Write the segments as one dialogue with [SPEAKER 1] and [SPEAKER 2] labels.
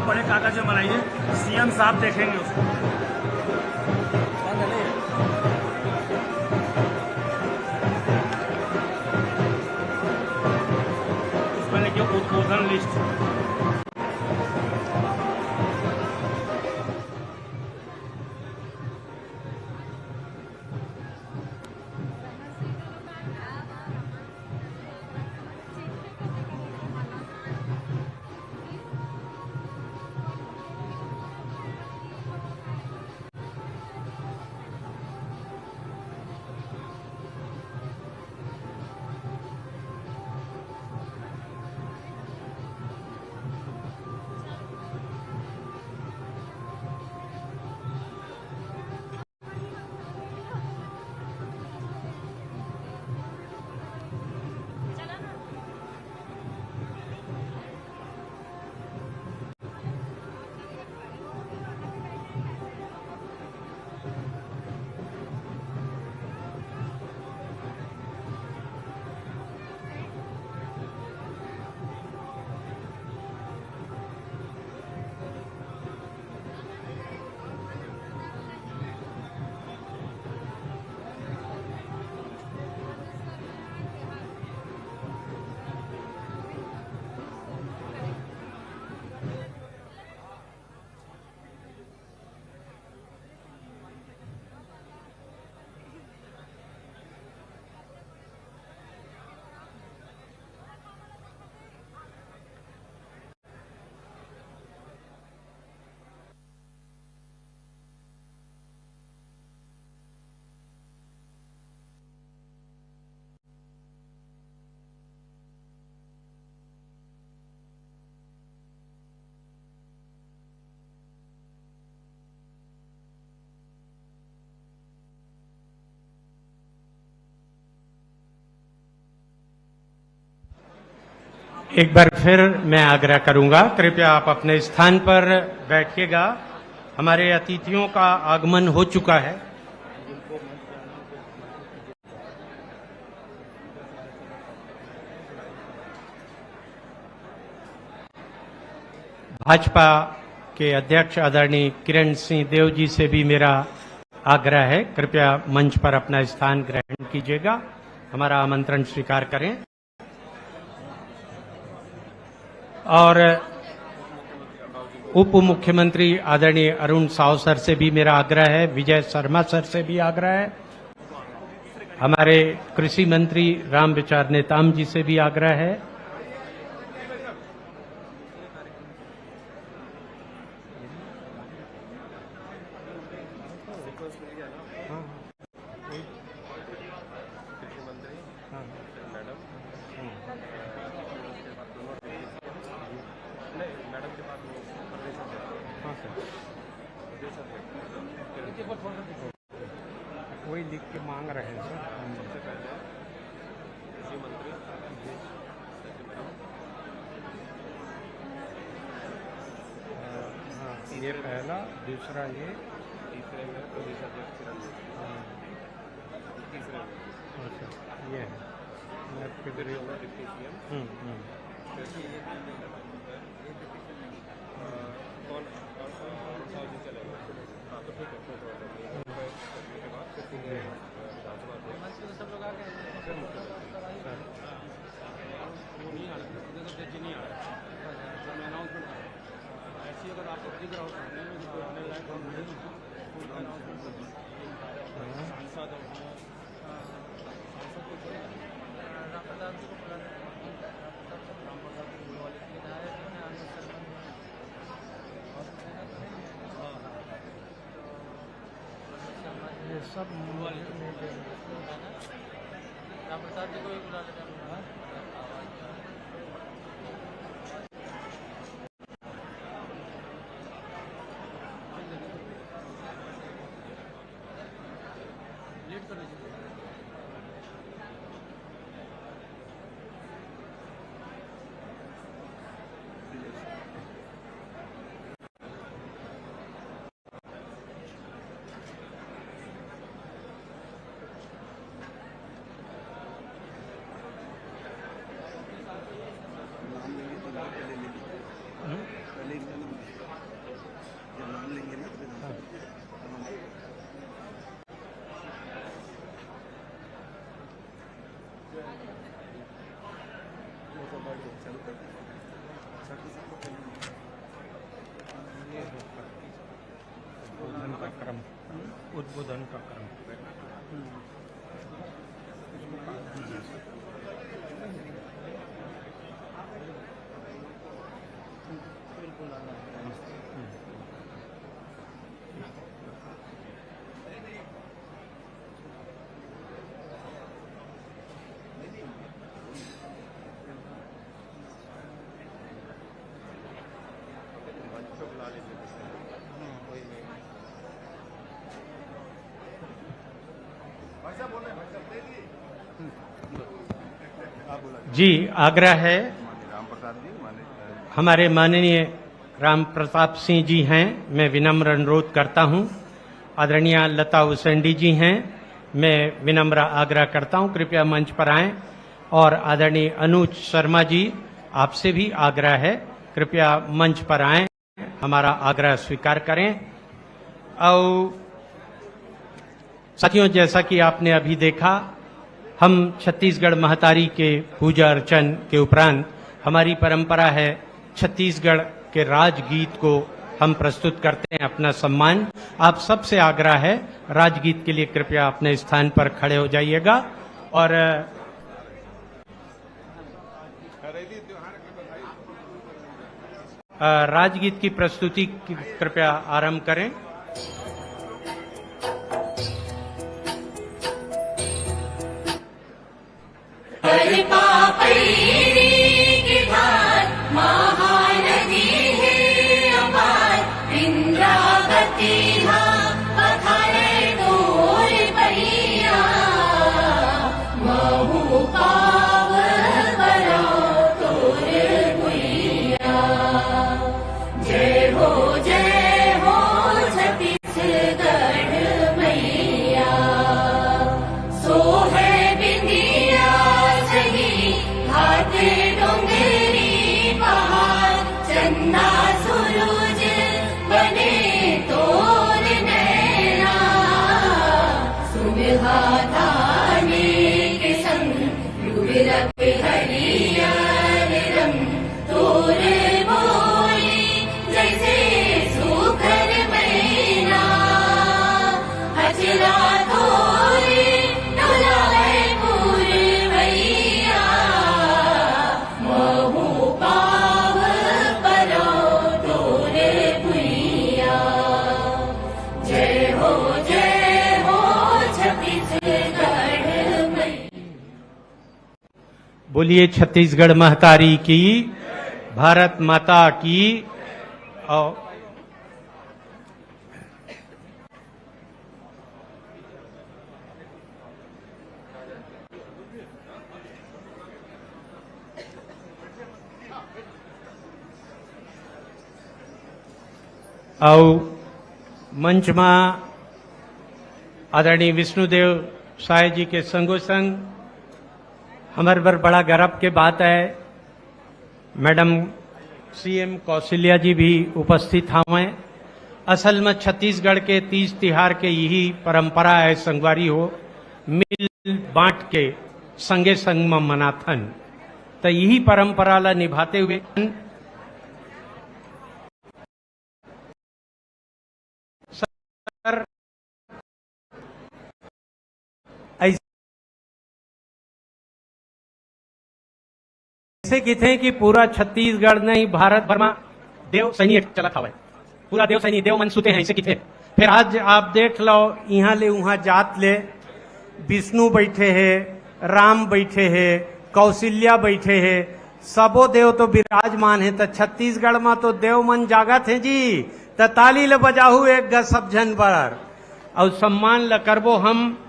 [SPEAKER 1] बड़े कागज में बनाइए, सीएम साहब देखेंगे उसको। उसमें लिखिए उद्बोधन लिस्ट।
[SPEAKER 2] एक बार फिर मैं आग्रह करूंगा, कृपया आप अपने स्थान पर बैठिएगा। हमारे अतिथियों का आगमन हो चुका है। भाजपा के अध्यक्ष आदरणीय किरण सिंह देव जी से भी मेरा आग्रह है, कृपया मंच पर अपना स्थान ग्रहण कीजिएगा, हमारा आमंत्रण स्वीकार करें। और उप मुख्यमंत्री आदरणीय अरुण साव सर से भी मेरा आग्रह है, विजय शर्मा सर से भी आग्रह है, हमारे कृषि मंत्री रामविचार नेताम जी से भी आग्रह है। वही लिख के मांग रहे हैं सर। सबसे पहले कृषि मंत्री, हाँ ये पहला, दूसरा ये, तीसरे में प्रदेश अध्यक्ष तीसरे में अच्छा ये है डिप्टी सीएम। कौन चलेगा? हाँ तो ठीक है, सब लोग आ गए। वो नहीं आ रहा, नहीं आ रहा, मैं अनाउंसमेंट ऐसी अगर आपको दिख रहा हो सब राम प्रसाद जी को भी बुला लेते हैं। लेट कर लीजिए। उद्बोधन का क्रम। जी, आग्रह है हमारे माननीय राम प्रताप सिंह जी हैं, मैं विनम्र अनुरोध करता हूं। आदरणीय लता उसेंडी जी हैं, मैं विनम्र आग्रह करता हूं कृपया मंच पर आएं। और आदरणीय अनुज शर्मा जी, आपसे भी आग्रह है कृपया मंच पर आएं, हमारा आग्रह स्वीकार करें। और साथियों, जैसा कि आपने अभी देखा, हम छत्तीसगढ़ महतारी के पूजा अर्चन के उपरांत हमारी परंपरा है छत्तीसगढ़ के राजगीत को हम प्रस्तुत करते हैं अपना सम्मान। आप सबसे आग्रह है राजगीत के लिए कृपया अपने स्थान पर खड़े हो जाइएगा और राजगीत की प्रस्तुति कृपया आरंभ करें।
[SPEAKER 3] महानदी है अपार इंद्रावती पथरे तोर पैया महू पाव बरो तोर गुइया। जय हो छत्तीसगढ़ मैया। सो है बिंदिया सही घाटे डोंगरी पहाड़ चंदा सूरज बने तोर नैना। सुबह थाने के संग युवरक हरियर रंग तोर बोली जैसे सुखर मैना। हजरा तोरे डोलाए पुरवैया महू पाव परो तोर भुइया। जय हो छत्तीसगढ़ मैया।
[SPEAKER 2] बोलिए छत्तीसगढ़ महतारी की, भारत माता की। और मंच में आदरणीय विष्णुदेव साय जी के संगो संग हमारे पर बड़ा गर्व के बात है मैडम सीएम कौशल्या जी भी उपस्थित हुए। असल में छत्तीसगढ़ के तीज तिहार के यही परंपरा है संगवारी हो मिल बांट के संगे संग में मनाथन। तो यही परंपरा ला निभाते हुए ऐसे कहते हैं कि पूरा छत्तीसगढ़ नहीं भारत भर में देव सैनी चला था। पूरा देव सैनी देव मन सुते हैं ऐसे कहते। फिर आज आप देख लो यहाँ ले वहां जात ले विष्णु बैठे हैं, राम बैठे हैं, कौशल्या बैठे हैं, सबो देव तो विराजमान है। तो छत्तीसगढ़ में तो देव मन जागत है जी। तो ताली ले बजाहू एक ग सब जन पर और सम्मान ल करबो हम।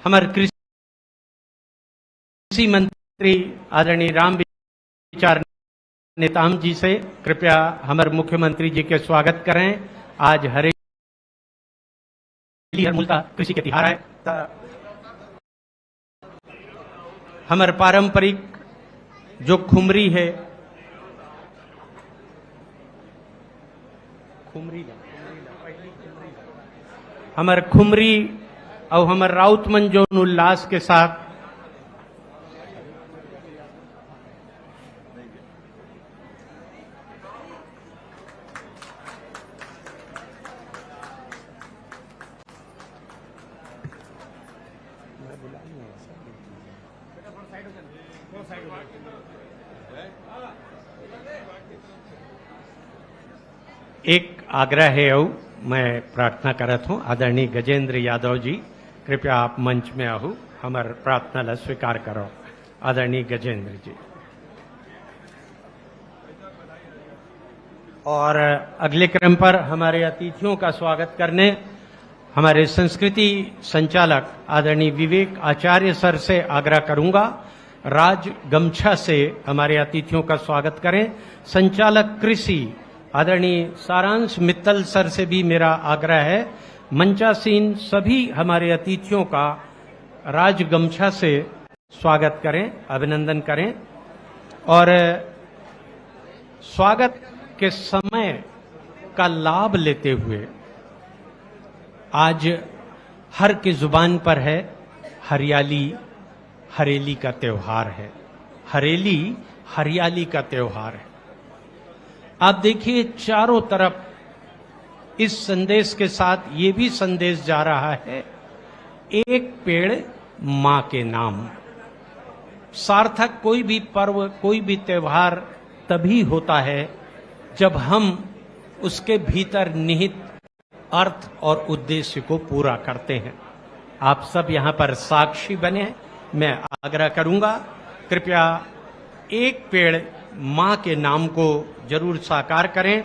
[SPEAKER 2] हमारे कृषि मंत्री आदरणीय राम विचार नेताम जी से कृपया हमारे मुख्यमंत्री जी के स्वागत करें। आज हरेली हरमुल्का कृषि के तिहार है। हमारे पारंपरिक जो खुमरी है, हमर खुमरी और हमर राउतमन जो उल्लास के साथ एक आग्रह है और मैं प्रार्थना करत हूं आदरणीय गजेंद्र यादव जी कृपया आप मंच में आहू हमार प्रार्थना ला स्वीकार करो आदरणीय गजेंद्र जी। और अगले क्रम पर हमारे अतिथियों का स्वागत करने हमारे संस्कृति संचालक आदरणीय विवेक आचार्य सर से आग्रह करूंगा राज गमछा से हमारे अतिथियों का स्वागत करें। संचालक कृषि आदरणीय सारांश मित्तल सर से भी मेरा आग्रह है मंचासीन सभी हमारे अतिथियों का राज गमछा से स्वागत करें अभिनंदन करें। और स्वागत के समय का लाभ लेते हुए आज हर की जुबान पर है हरियाली हरेली का त्योहार है। हरेली हरियाली का त्योहार है। आप देखिए चारों तरफ इस संदेश के साथ ये भी संदेश जा रहा है एक पेड़ मां के नाम। सार्थक कोई भी पर्व कोई भी त्योहार तभी होता है जब हम उसके भीतर निहित अर्थ और उद्देश्य को पूरा करते हैं। आप सब यहां पर साक्षी बने हैं। मैं आग्रह करूंगा कृपया एक पेड़ मां के नाम को जरूर साकार करें।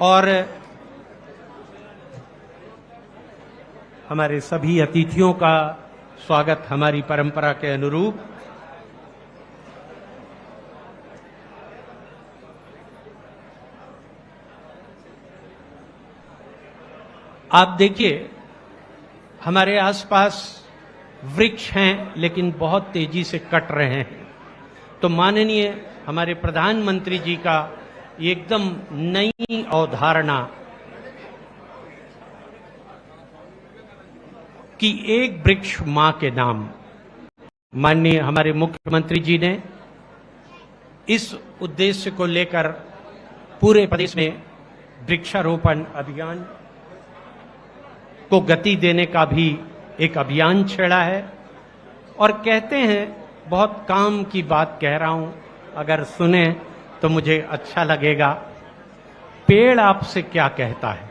[SPEAKER 2] और हमारे सभी अतिथियों का स्वागत हमारी परंपरा के अनुरूप। आप देखिए हमारे आसपास वृक्ष हैं लेकिन बहुत तेजी से कट रहे हैं। तो माननीय हमारे प्रधानमंत्री जी का एकदम नई अवधारणा कि एक वृक्ष मां के नाम, माननीय हमारे मुख्यमंत्री जी ने इस उद्देश्य को लेकर पूरे प्रदेश में वृक्षारोपण अभियान को गति देने का भी एक अभियान छेड़ा है। और कहते हैं बहुत काम की बात कह रहा हूं, अगर सुने तो मुझे अच्छा लगेगा। पेड़ आपसे क्या कहता है?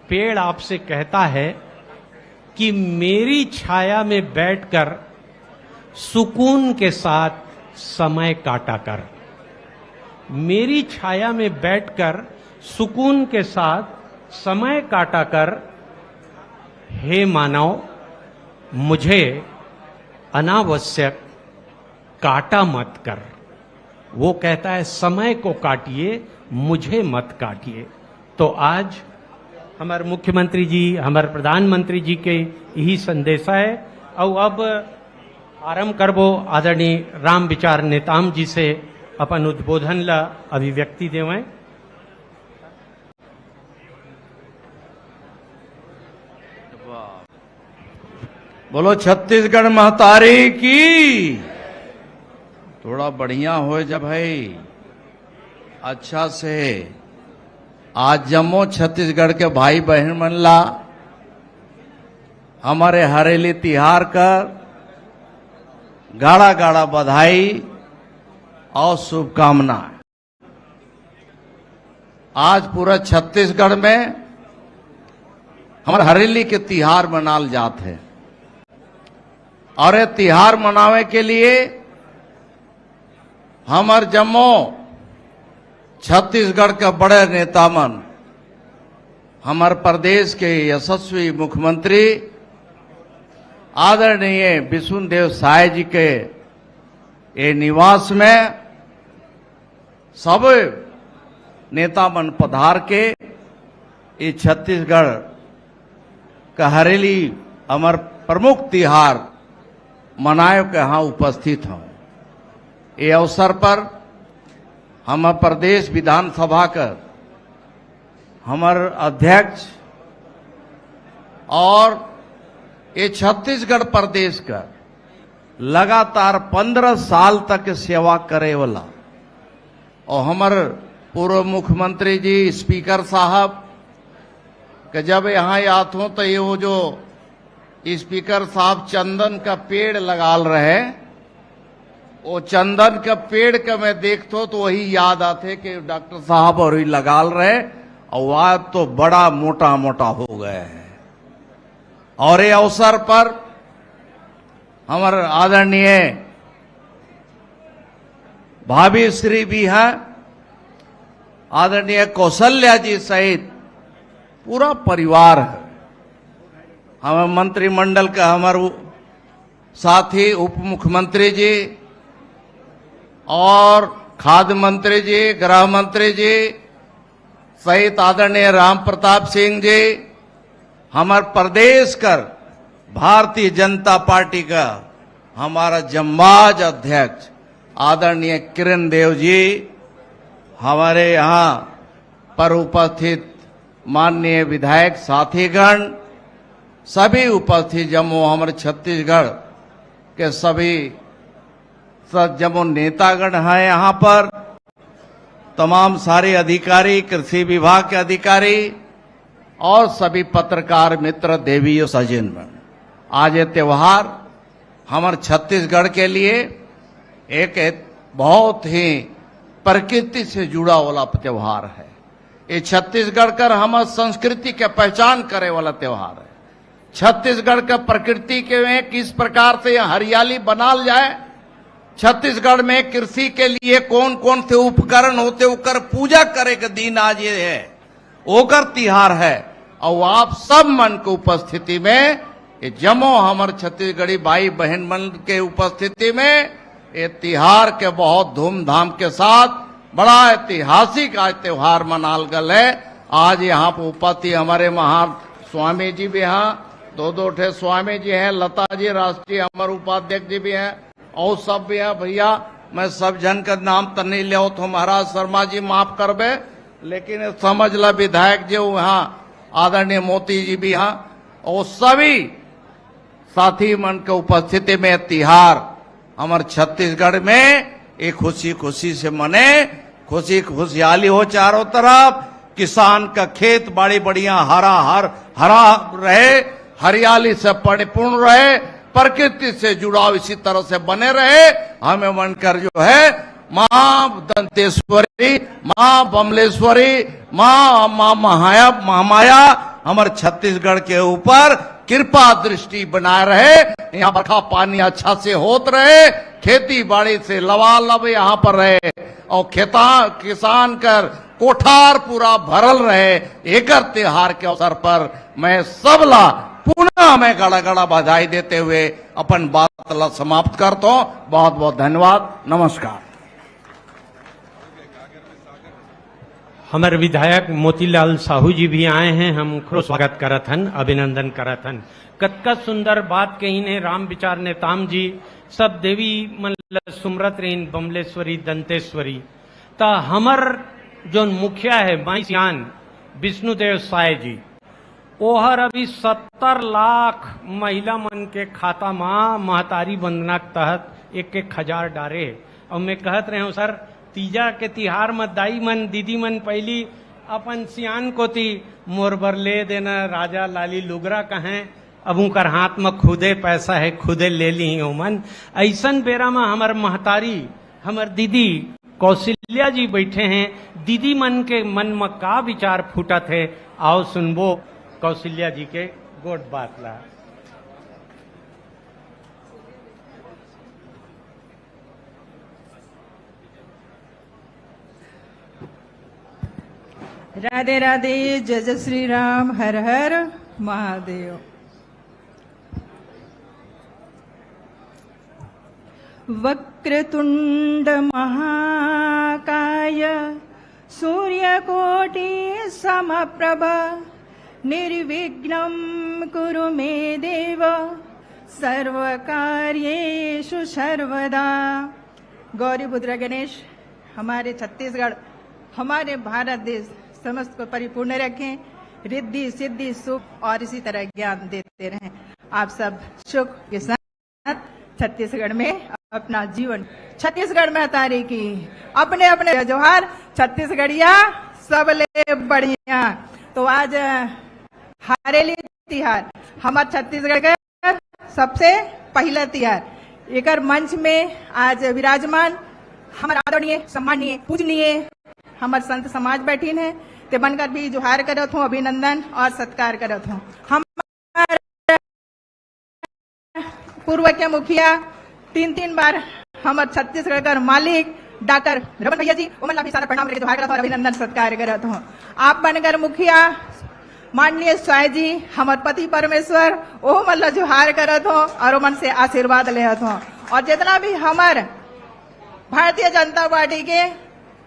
[SPEAKER 2] पेड़ आपसे कहता है कि मेरी छाया में बैठकर सुकून के साथ समय काटा कर। मेरी छाया में बैठकर सुकून के साथ समय काटा कर हे मानव मुझे अनावश्यक काटा मत कर। वो कहता है समय को काटिए मुझे मत काटिए। तो आज हमारे मुख्यमंत्री जी हमारे प्रधानमंत्री जी के यही संदेशा है। और अब आरंभ करबो आदरणीय राम विचार नेताम जी से अपन उद्बोधन ला अभिव्यक्ति देवें।
[SPEAKER 4] बोलो छत्तीसगढ़ महतारी की। थोड़ा बढ़िया हो जब भाई अच्छा से आज जम्मू छत्तीसगढ़ के भाई बहन मन ला हमारे हरेली तिहार कर गाड़ा गाड़ा बधाई और शुभकामनाएं। आज पूरा छत्तीसगढ़ में हमारे हरेली के तिहार मनाल जाते हैं। और ये तिहार मनावे के लिए हमार जम्मू छत्तीसगढ़ के बड़े नेता मन हमारे प्रदेश के यशस्वी मुख्यमंत्री आदरणीय विष्णुदेव साय जी के ये निवास में सब नेता मन पधार के ये छत्तीसगढ़ का हरेली हमार प्रमुख तिहार मनाए के यहाँ उपस्थित हूँ। ये अवसर पर हम प्रदेश विधानसभा का हमारे अध्यक्ष और ये छत्तीसगढ़ प्रदेश का लगातार 15 साल तक सेवा करे वाला और हमारे पूर्व मुख्यमंत्री जी स्पीकर साहब कि जब यहाँ आत हो तो ये वो जो स्पीकर साहब चंदन का पेड़ लगाल रहे, वो चंदन का पेड़ का मैं देखतो तो वही याद आते कि डॉक्टर साहब और ही लगाल रहे और वह तो बड़ा मोटा मोटा हो गए हैं। और ये अवसर पर हमारे आदरणीय भाभी श्री भी हैं, आदरणीय कौशल्या जी सहित पूरा परिवार है। हमारे मंत्रिमंडल का हमारे साथी उप मुख्यमंत्री जी और खाद्य मंत्री जी, गृह मंत्री जी सहित आदरणीय राम प्रताप सिंह जी, हमारे प्रदेश कर भारतीय जनता पार्टी का हमारा जम्बाज अध्यक्ष आदरणीय किरण देव जी, हमारे यहाँ पर उपस्थित माननीय विधायक साथीगण, सभी उपस्थित जम्मू हमारे छत्तीसगढ़ के सभी जम्मू नेतागण हैं यहाँ पर, तमाम सारे अधिकारी, कृषि विभाग के अधिकारी और सभी पत्रकार मित्र, देवी और सज्जन। आज ये त्योहार हमारे छत्तीसगढ़ के लिए एक बहुत ही प्रकृति से जुड़ा वाला त्योहार है। ये छत्तीसगढ़ का हमारे संस्कृति के पहचान करे वाला त्योहार है। छत्तीसगढ़ का प्रकृति के में किस प्रकार से यहाँ हरियाली बनाल जाए, छत्तीसगढ़ में कृषि के लिए कौन कौन से उपकरण होते ओकर पूजा करे का दिन आज ये है, ओकर तिहार है। और आप सब मन के उपस्थिति में ये जम्मू हमारे छत्तीसगढ़ी भाई बहन मन के उपस्थिति में ये तिहार के बहुत धूमधाम के साथ बड़ा ऐतिहासिक आज त्योहार मनाल गल है। आज यहाँ पर उपस्थित हमारे महान स्वामी जी भी हैं, दो ठे स्वामी जी हैं, लता जी राष्ट्रीय हमारे उपाध्यक्ष जी भी हैं और सब भी हैं। भैया मैं सब जन का नाम तो नहीं ले तो महाराज शर्मा जी माफ करबे, लेकिन समझ ला विधायक जी वहाँ आदरणीय मोती जी भी हैं और सभी साथी मन के उपस्थिति में तिहार हमारे छत्तीसगढ़ में एक खुशी खुशी से मने, खुशी खुशहाली हो चारों तरफ, किसान का खेत बाड़ी बढ़िया हरा रहे, हरियाली से परिपूर्ण रहे, प्रकृति से जुड़ाव इसी तरह से बने रहे। हमें मनकर जो है माँ दंतेश्वरी, माँ बमलेश्वरी, माँ महामाया हमारे छत्तीसगढ़ के ऊपर कृपा दृष्टि बनाए रहे, यहाँ बरखा पानी अच्छा से होत रहे, खेती बाड़ी से लबालब यहाँ पर रहे और किसान कर कोठार पूरा भरल रहे। एक त्योहार के अवसर पर मैं सबला पुनः मैं गड़ा गड़ा बधाई देते हुए अपन बात ला समाप्त करता हूँ। बहुत बहुत धन्यवाद, नमस्कार।
[SPEAKER 2] हमारे विधायक मोतीलाल साहू जी भी आए हैं, हम खरो स्वागत करत हन, अभिनंदन करत हन। कतका सुंदर बात कही ने राम विचार नेताम जी, सब देवी मन सुमरत रहीन बमलेश्वरी दंतेश्वरी। ता हमर जो मुखिया है माई सियान विष्णुदेव साय जी, ओहर अभी 70 लाख महिला मन के खाता मां महतारी वंदना के तहत 1,000 डारे। और मैं कहत रहे हूँ सर, तीजा के तिहार में दाई मन दीदी मन पहली अपन सियान को ती मोर बर ले देना राजा लाली लुगरा कहें, अब उनकर हाथ में खुदे पैसा है, खुदे ले ली हो मन। ऐसन बेरा में हमार महतारी हमार दीदी कौशल्या जी बैठे हैं, दीदी मन के मन में का विचार फूटत है, आओ सुनबो कौशल्या जी के गोट बात ला।
[SPEAKER 5] राधे राधे, जय जय श्री राम, हर हर महादेव। वक्रतुंड महाकाय सूर्यकोटि समप्रभ निर्विघ्नं कुरु मे देव सर्वकार्येषु सर्वदा। गौरी पुत्र गणेश हमारे छत्तीसगढ़, हमारे भारत देश समस्त को परिपूर्ण रखें। रिद्धि सिद्धि सुख और इसी तरह ज्ञान देते रहें। आप सब सुख के साथ छत्तीसगढ़ में अपना जीवन, छत्तीसगढ़ में तारी की अपने अपने जोहार छत्तीसगढ़िया सबले बढ़िया। तो आज हरेली तिहार हमारे छत्तीसगढ़ का सबसे पहला तिहार एक मंच में आज विराजमान हमारे आदरणीय सम्मानीय पूजनीय हमारे संत समाज बैठीन है ते बनकर भी जोहार करत हूँ, अभिनंदन और सत्कार करत हूँ। हमारे पूर्व के मुखिया तीन बार हमारे छत्तीसगढ़ का मालिक डॉक्टर रमन भैया जी उमन भी सारा प्रणाम लेके जोहार करत और अभिनंदन सत्कार करत हूँ। आप बनकर मुखिया माननीय स्वाय जी हमारे पति परमेश्वर ओह मल्ला जोहार करत हो और उमन से आशीर्वाद लेत हो। और जितना भी हमार भारतीय जनता पार्टी के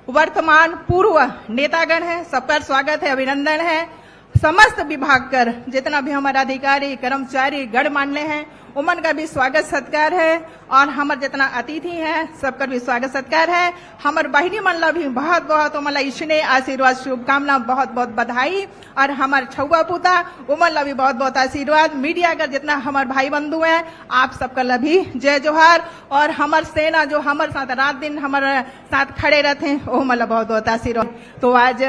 [SPEAKER 5] वर्तमान पूर्व नेतागण है सबका स्वागत है, अभिनंदन है। समस्त विभाग कर जितना भी हमारे अधिकारी कर्मचारी गण मान्य हैं उमन का भी स्वागत सत्कार है और हमारे जितना अतिथि हैं सबका भी स्वागत सत्कार है। हमारे बहिनी मनला भी बहुत बहुत उमला स्नेह आशीर्वाद शुभकामना बहुत बहुत बधाई और हमारे छुआ पुता उमला भी बहुत बहुत आशीर्वाद। मीडिया का जितना हमारे भाई बंधु हैं आप सबका भी जय जोहार। और हमारे सेना जो हमारे साथ रात दिन हमारे साथ खड़े रहते हैं वो मला बहुत बहुत आशीर्वाद। तो आज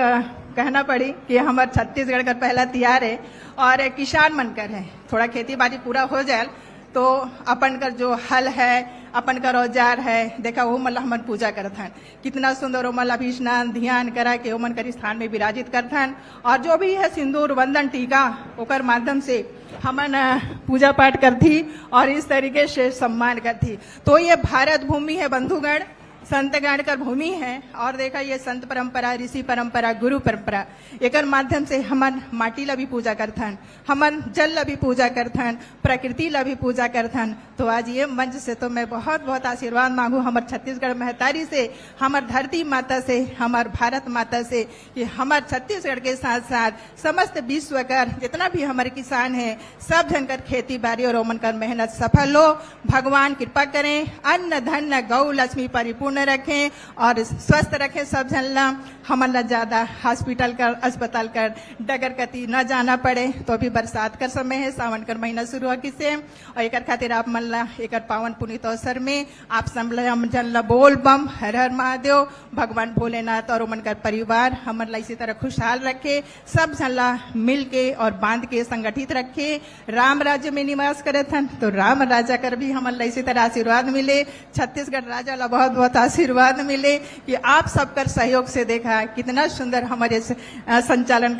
[SPEAKER 5] कहना पड़ी कि हमारे छत्तीसगढ़ का पहला तिहार है और किसान मनकर है, थोड़ा खेती बाड़ी पूरा हो जाए तो अपन का जो हल है अपन का औजार है देखा वो मतलब हमन पूजा करत हन कितना सुंदर वो मतलब स्नान ध्यान करा के ओमन कर स्थान में विराजित करत हन और जो भी है सिंदूर वंदन टीका ओकर माध्यम से हमन पूजा पाठ करती और इस तरीके से सम्मान करती। तो ये भारत भूमि है बंधुगण, संतगण का भूमि है और देखा ये संत परंपरा ऋषि परंपरा गुरु परंपरा एक माध्यम से हमन माटी ला भी पूजा करथन, हमन जल ला भी पूजा करथन, प्रकृति ला भी पूजा करथन। तो आज ये मंच से तो मैं बहुत बहुत आशीर्वाद मांगू हमारे छत्तीसगढ़ महतारी से, हमार धरती माता से, हमार भारत माता से कि हमारे छत्तीसगढ़ के साथ साथ समस्त विश्व कर जितना भी हमारे किसान है सब जन कर खेती बाड़ी और ओमन कर मेहनत सफल हो। भगवान कृपा करें, अन्न धन गौ लक्ष्मी परिपूर्ण रखें और स्वस्थ रखें सब जन ला। हमन ला ज्यादा हॉस्पिटल कर अस्पताल कर डगर कती न जाना पड़े। तो अभी बरसात का समय है, सावन का महीना शुरू हो किसे और एक खातिर आप मन ला एक पावन पुनीत अवसर में आप सब जन ला बोल बम हर हर महादेव। भगवान भोलेनाथ और उमन कर परिवार हमन ला इसी तरह खुशहाल रखे, सब जन ला मिल के और बांध के संगठित रखे। राम राज्य में निवास करे थन तो राम राजा कर भी हमन ला इसी तरह आशीर्वाद मिले, छत्तीसगढ़ राजा ला बहुत बहुत आशीर्वाद मिले कि आप सबकर सहयोग से देखा कितना सुंदर हमारे संचालन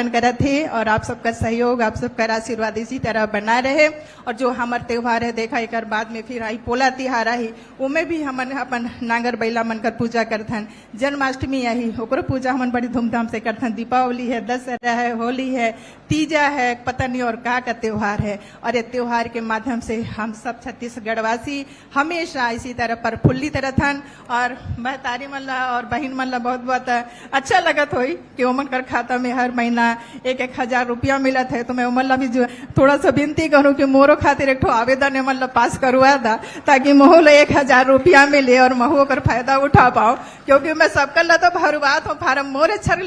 [SPEAKER 5] करत थे और आप सबका सहयोग आप सबका आशीर्वाद इसी तरह बना रहे। और जो हमारे त्योहार है देखा एक बाद में फिर आई पोला तिहार आई उमें भी हमन अपन नांगर बैला मन कर पूजा करथन। जन्माष्टमी आई ओकरो पूजा हमन बड़ी धूमधाम से करथन। दीपावली है, दशहरा है, होली है, तीजा है, पता नहीं और का त्योहार है। और ये त्योहार के माध्यम से हम सब छत्तीसगढ़वासी हमेशा इसी तरह प्रफुल्लित रहथन और महतारी मल्ला और बहन मल्ला बहुत बहुत अच्छा लगत होई कि ओमन कर खाता में हर महीना 1,000 रुपया मिलत है। तो मैं उमन भी जो थोड़ा सा विनती करूं कि मोरो खातिर एक आवेदन मतलब पास करवा दा ताकि महू ला 1,000 रुपया मिले और महू कर फायदा उठा पाओ। क्योंकि मैं सबका ला तो भरवात हूँ फार्म मोरे छर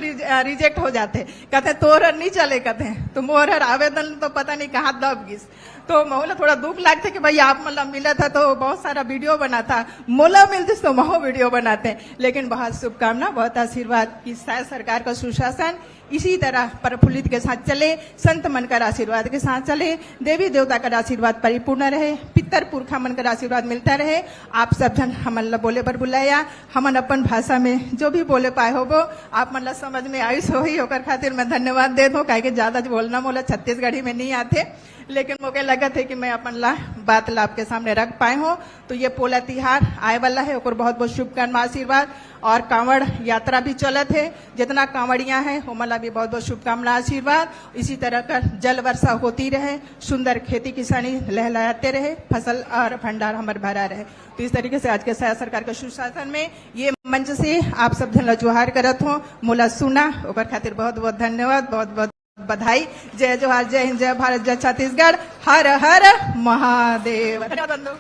[SPEAKER 5] रिजेक्ट हो जाते कहते तोर नहीं चले कहते तो मोर आवेदन तो पता नहीं कहाँ दब गिस। तो मोला थोड़ा दुख लगता कि भाई आप मतलब मिला था तो बहुत सारा वीडियो बना था, मोला मिलते तो महो वीडियो बनाते हैं। लेकिन बहुत शुभकामना बहुत आशीर्वाद कि शायद सरकार का सुशासन इसी तरह प्रफुल्लित के साथ चले, संत मन का आशीर्वाद के साथ चले, देवी देवता का आशीर्वाद परिपूर्ण रहे, पितर पुरखा मन का आशीर्वाद मिलता रहे। आप सब जन हमन बोले बर बुलाया, हमन अपन भाषा में जो भी बोले पाए हो वो आप मन समझ में आयुष हो ही होकर खातिर मैं धन्यवाद दे दूं। काहे ज्यादा बोलना मोला छत्तीसगढ़ी में नहीं आते लेकिन मुझे लगा थे कि मैं अपन ला बात ला आपके सामने रख पाए हो। तो ये पोला तिहार आए वाला है और बहुत बहुत शुभकामना आशीर्वाद। और कांवड़ यात्रा भी चलत है, जितना कांवड़ियां हैं उमला भी बहुत बहुत शुभकामना आशीर्वाद। इसी तरह का जल वर्षा होती रहे, सुंदर खेती किसानी लहलाते रहे, फसल और भंडार हमारे भरा रहे। तो इस तरीके से आज के सरकार के सुशासन में ये मंच से आप सब जन जोहार करत हो, मोला सुना ओकर खातिर बहुत बहुत धन्यवाद, बहुत बहुत बधाई। जय जोहार, जय हिंद, जय भारत, जय छत्तीसगढ़, हर हर महादेव। धन्यवाद बंधु।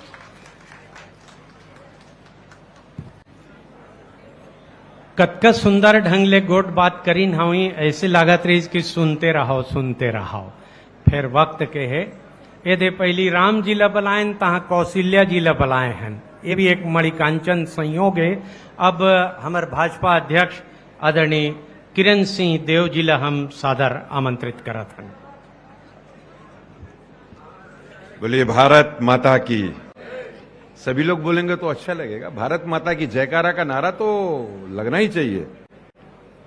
[SPEAKER 2] कतका सुंदर ढंग ले गोट बात करीन हवी, ऐसे लागत रही कि सुनते रहो। फिर वक्त के है यदि पहली राम जी ला बुलाएं तहाँ कौशल्या जी ला बुलाए हैं, ये भी एक मणिकांचन संयोग है। अब हमारे भाजपा अध्यक्ष आदरणीय किरण सिंह देव जी ला हम सादर आमंत्रित करत हैं।
[SPEAKER 6] बोलिए भारत माता की। सभी लोग बोलेंगे तो अच्छा लगेगा। भारत माता की जयकारा का नारा तो लगना ही चाहिए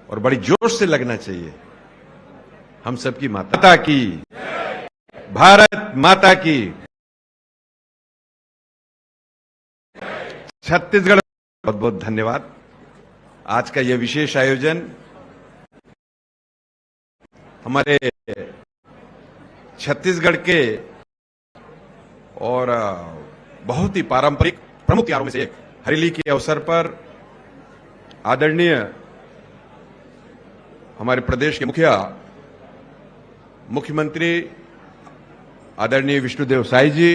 [SPEAKER 6] और बड़ी जोश से लगना चाहिए। हम सबकी माता की, भारत माता की। छत्तीसगढ़ बहुत बहुत धन्यवाद। आज का यह विशेष आयोजन हमारे छत्तीसगढ़ के और बहुत ही पारंपरिक प्रमुख त्योहारों में से एक हरेली के अवसर पर आदरणीय हमारे प्रदेश के मुख्यमंत्री आदरणीय विष्णुदेव साई जी,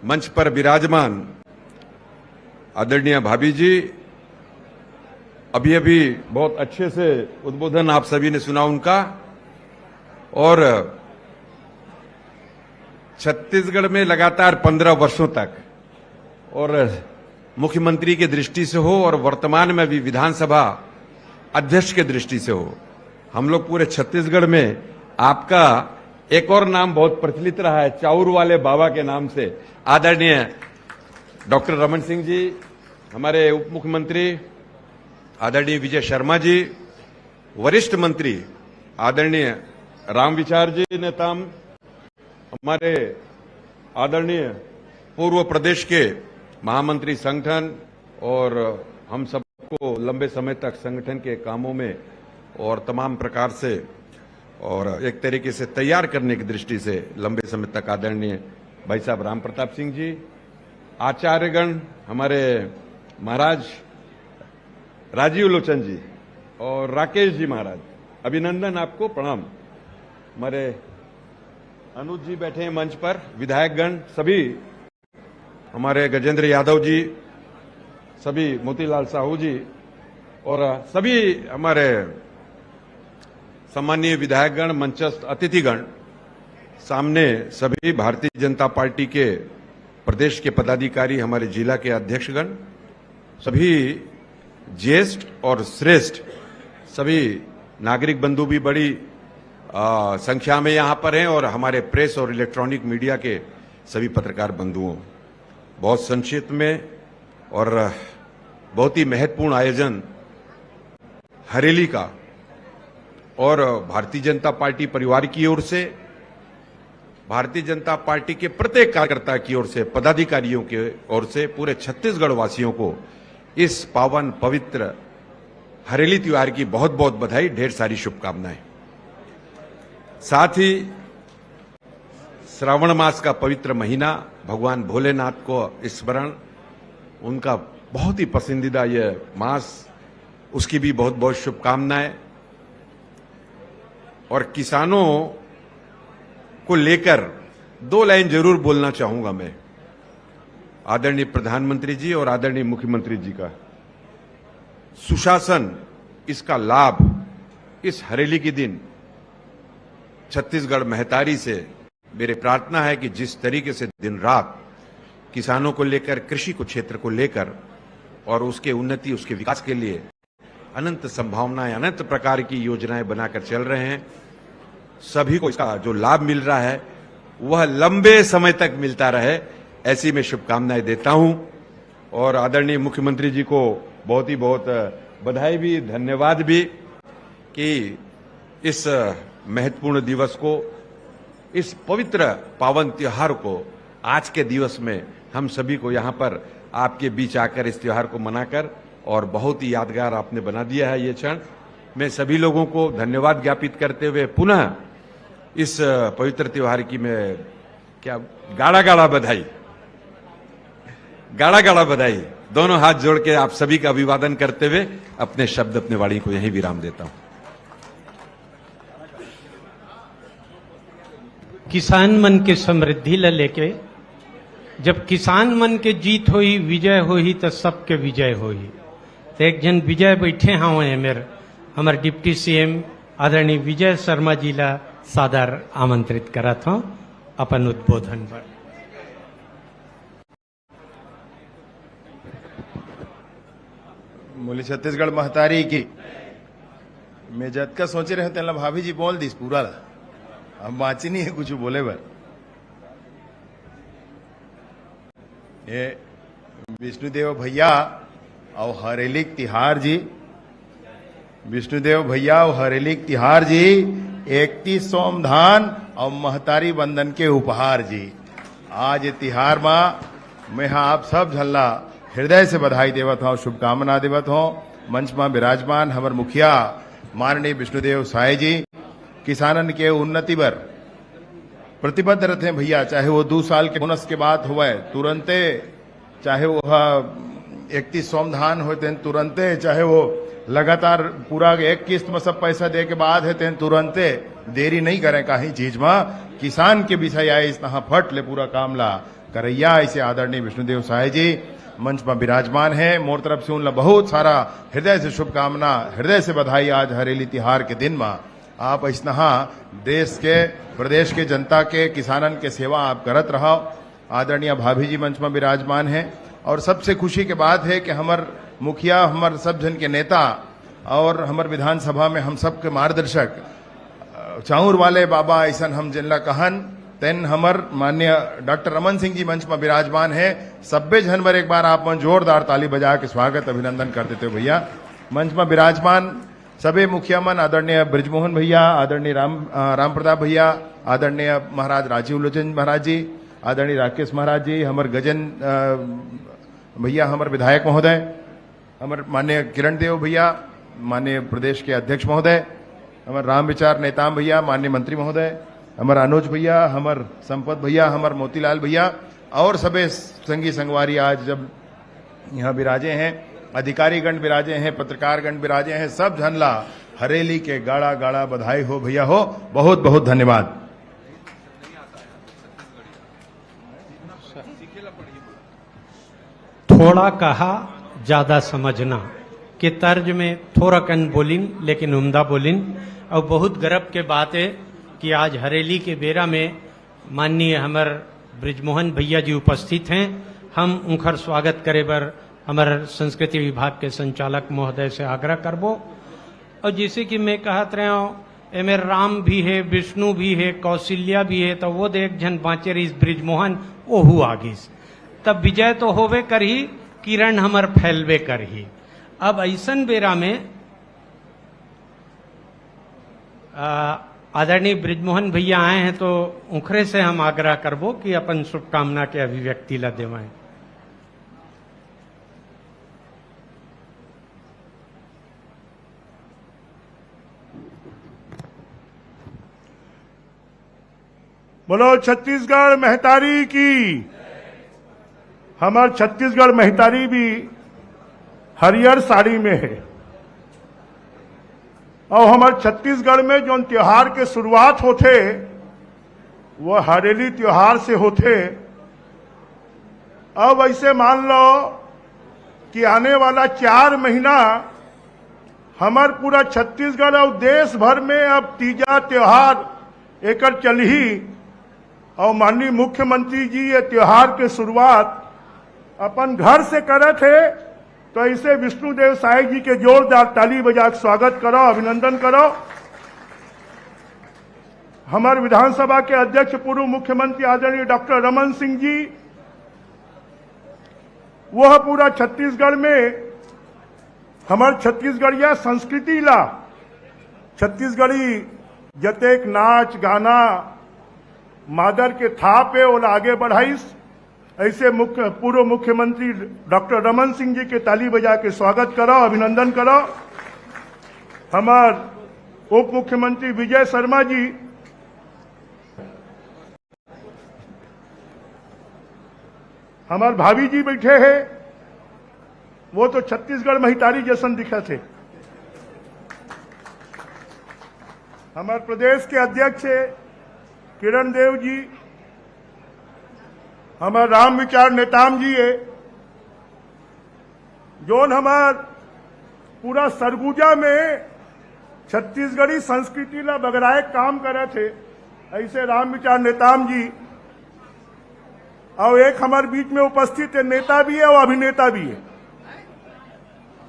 [SPEAKER 6] मंच पर विराजमान आदरणीय भाभी जी, अभी बहुत अच्छे से उद्बोधन आप सभी ने सुना उनका। और छत्तीसगढ़ में लगातार 15 वर्षों तक और मुख्यमंत्री की दृष्टि से हो और वर्तमान में भी विधानसभा अध्यक्ष के दृष्टि से हो, हम लोग पूरे छत्तीसगढ़ में आपका एक और नाम बहुत प्रचलित रहा है, चाउर वाले बाबा के नाम से। आदरणीय डॉक्टर रमन सिंह जी, हमारे उप मुख्यमंत्री आदरणीय विजय शर्मा जी, वरिष्ठ मंत्री आदरणीय रामविचार जी नेताम, हमारे आदरणीय पूर्व प्रदेश के महामंत्री संगठन और हम सबको लंबे समय तक संगठन के कामों में और तमाम प्रकार से और एक तरीके से तैयार करने की दृष्टि से लंबे समय तक आदरणीय भाई साहब राम प्रताप सिंह जी, आचार्यगण हमारे महाराज राजीव लोचन जी और राकेश जी महाराज, अभिनंदन आपको, प्रणाम। हमारे अनुज जी बैठे हैं मंच पर, विधायकगण सभी, हमारे गजेंद्र यादव जी, सभी मोतीलाल साहू जी और सभी हमारे सम्मानीय विधायकगण, मंचस्थ अतिथिगण, सामने सभी भारतीय जनता पार्टी के प्रदेश के पदाधिकारी, हमारे जिला के अध्यक्षगण, सभी ज्येष्ठ और श्रेष्ठ सभी नागरिक बंधु भी बड़ी संख्या में यहां पर हैं और हमारे प्रेस और इलेक्ट्रॉनिक मीडिया के सभी पत्रकार बंधुओं, बहुत संक्षिप्त में और बहुत ही महत्वपूर्ण आयोजन हरेली का और भारतीय जनता पार्टी परिवार की ओर से, भारतीय जनता पार्टी के प्रत्येक कार्यकर्ता की ओर से, पदाधिकारियों की ओर से, पूरे छत्तीसगढ़ वासियों को इस पावन पवित्र हरेली त्योहार की बहुत बहुत बधाई, ढेर सारी शुभकामनाएं। साथ ही श्रावण मास का पवित्र महीना, भगवान भोलेनाथ को स्मरण, उनका बहुत ही पसंदीदा यह मास, उसकी भी बहुत बहुत शुभकामनाएं। और किसानों को लेकर 2 लाइन जरूर बोलना चाहूंगा मैं, आदरणीय प्रधानमंत्री जी और आदरणीय मुख्यमंत्री जी का। सुशासन, इसका लाभ इस हरेली के दिन छत्तीसगढ़ महतारी से मेरी प्रार्थना है कि जिस तरीके से दिन रात किसानों को लेकर, कृषि को क्षेत्र को लेकर और उसके उन्नति, उसके विकास के लिए अनंत संभावनाएं, अनंत प्रकार की योजनाएं बनाकर चल रहे हैं, सभी को इसका जो लाभ मिल रहा है वह लंबे समय तक मिलता रहे, ऐसी मैं शुभकामनाएं देता हूं। और आदरणीय मुख्यमंत्री जी को बहुत ही बहुत बधाई भी, धन्यवाद भी कि इस महत्वपूर्ण दिवस को, इस पवित्र पावन त्योहार को आज के दिवस में हम सभी को यहाँ पर आपके बीच आकर इस त्योहार को मनाकर और बहुत ही यादगार आपने बना दिया है ये क्षण। मैं सभी लोगों को धन्यवाद ज्ञापित करते हुए पुनः इस पवित्र त्योहार की मैं गाढ़ा गाढ़ा बधाई दोनों हाथ जोड़ के आप सभी का अभिवादन करते हुए अपने शब्द, अपने वाणी को यहीं विराम देता हूं।
[SPEAKER 2] किसान मन के समृद्धि ला लेके, जब किसान मन के जीत होई, विजय होई, तो सबके विजय होई। तो एक जन विजय बैठे हाँ हुए मेरे हमारे डिप्टी सीएम आदरणीय विजय शर्मा जी ला सादर आमंत्रित करा था अपन उद्बोधन पर।
[SPEAKER 7] बोले छत्तीसगढ़ महतारी की मैं जद का सोचे रहे तेला भाभी जी बोल दिस पूरा ला अब बाची नहीं है कुछ बोले बर। ये विष्णुदेव भैया और हरेलिक तिहार जी, विष्णुदेव भैया और हरेलिक तिहार जी 31 सोमधान और महतारी बंधन के उपहार जी। आज ये तिहार में मैं हाँ आप सब झल्ला हृदय से बधाई देवत हूँ, शुभकामना देवत हूँ। मंच में विराजमान हमारे मुखिया माननीय विष्णुदेव साय जी किसानन के उन्नति पर प्रतिबद्ध रहते हैं भैया, चाहे वो 2 साल के बोनस के बाद हुए तुरंते, चाहे वो 31 सोमधान होते हैं तुरंते, चाहे वो लगातार पूरा एक किस्त में सब पैसा दे के बाद है तुरंते, देरी नहीं करें कहीं चीज में। किसान के विषय आए इस तरह फट ले पूरा काम ला करैया ऐसे आदरणीय विष्णुदेव साय जी मंच में विराजमान है। मोर तरफ से उनला बहुत सारा हृदय से शुभकामना, हृदय से बधाई। आज हरेली तिहार के दिन में आप ऐसा देश के प्रदेश के जनता के किसानन के सेवा आप करत रहो। आदरणीय भाभी जी मंच में विराजमान है और सबसे खुशी के बात है कि हमार मुखिया, हमार सब जन के नेता और हमार विधानसभा में हम सबके मार्गदर्शक चाऊर वाले बाबा ऐसा हम जिनला कहन तेन हमर माननीय डॉक्टर रमन सिंह जी मंच में विराजमान है। सब्बे जनवर एक बार आप मन जोरदार ताली बजा के स्वागत अभिनंदन कर देते हो भैया। मंच में विराजमान सभी मुखिया मन आदरणीय ब्रिजमोहन भैया, आदरणीय राम प्रताप भैया, आदरणीय महाराज राजीव लोचन महाराज जी, आदरणीय राकेश महाराज जी, हमार गजन भैया, हमारे विधायक महोदय, हमारे माननीय किरण देव भैया, माननीय प्रदेश के अध्यक्ष महोदय, हमारे राम विचार नेताम भैया, माननीय मंत्री महोदय, हमारा अनुज भैया, हमार संपत भैया, हमार मोतीलाल भैया और सभी संगी संगवारी आज जब यहाँ विराजे हैं, अधिकारी गण विराजे हैं, पत्रकार गण विराजे हैं, सब झनला हरेली के गाड़ा गाड़ा बधाई हो भैया हो। बहुत बहुत धन्यवाद।
[SPEAKER 2] थोड़ा कहा ज्यादा समझना के तर्ज में थोड़ा कन बोलिन लेकिन उम्दा बोलिन। और बहुत गर्व के बात है कि आज हरेली के बेरा में माननीय हमार ब्रिजमोहन भैया जी उपस्थित हैं। हम उनकर स्वागत करे बर हमारे संस्कृति विभाग के संचालक महोदय से आग्रह करबो। और जैसे कि मैं कहत रहे हूँ एमे राम भी है, विष्णु भी है, कौशल्या भी है, तो वो देख जन बाँचे रही ब्रिजमोहन ओहू आगिस, तब विजय तो होवे कर ही, किरण हमर फैलवे कर ही। अब ऐसन बेरा में आदरणीय ब्रिजमोहन भैया आए हैं तो उखरे से हम आग्रह करबो कि अपन शुभकामना के अभिव्यक्ति ला देवाएं।
[SPEAKER 8] बोलो छत्तीसगढ़ महतारी की। हमार छत्तीसगढ़ महतारी भी हरियर साड़ी में है और हमारे छत्तीसगढ़ में जो त्योहार के शुरुआत होते वो हरेली त्योहार से होते। अब ऐसे मान लो कि आने वाला 4 महीना हमार पूरा छत्तीसगढ़ और देश भर में अब तीजा त्योहार एकर चलही और माननीय मुख्यमंत्री जी ये त्योहार के शुरुआत अपन घर से करे थे। तो ऐसे विष्णुदेव साय जी के जोरदार ताली बजा के स्वागत करो, अभिनंदन करो। हमारे विधानसभा के अध्यक्ष पूर्व मुख्यमंत्री आदरणीय डॉक्टर रमन सिंह जी, वह पूरा छत्तीसगढ़ में हमारे छत्तीसगढ़िया संस्कृति ला, छत्तीसगढ़ी जतेक नाच गाना मादर के था पे ओला आगे बढ़ाइस। ऐसे पूर्व मुख्यमंत्री डॉक्टर रमन सिंह जी के ताली बजा के स्वागत करो, अभिनंदन करो। हमार उप मुख्यमंत्री विजय शर्मा जी, हमार भाभी जी बैठे हैं, वो तो छत्तीसगढ़ महितारी जैसन दिखे थे। हमारे प्रदेश के अध्यक्ष किरण देव जी, हमारे राम विचार नेताम जी है, जोन हमार पूरा सरगुजा में छत्तीसगढ़ी संस्कृति ला बगराए काम करे थे। ऐसे राम विचार नेताम जी और एक हमारे बीच में उपस्थित है, नेता भी है और अभिनेता भी है,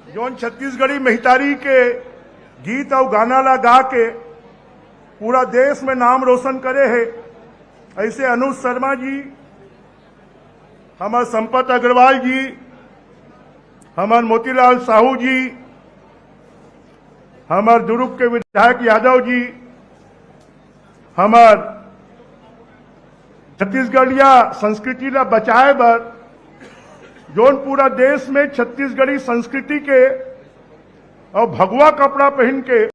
[SPEAKER 8] जौन छत्तीसगढ़ी महितारी के गीत और गाना ला गा के पूरा देश में नाम रोशन करे है। ऐसे अनुज शर्मा जी, हमारे संपत अग्रवाल जी, हमारे मोतीलाल साहू जी, हमारे दुर्ग के विधायक यादव जी, हमार छत्तीसगढ़िया संस्कृति ला बचाए बर जोन पूरा देश में छत्तीसगढ़ी संस्कृति के और भगवा कपड़ा पहन के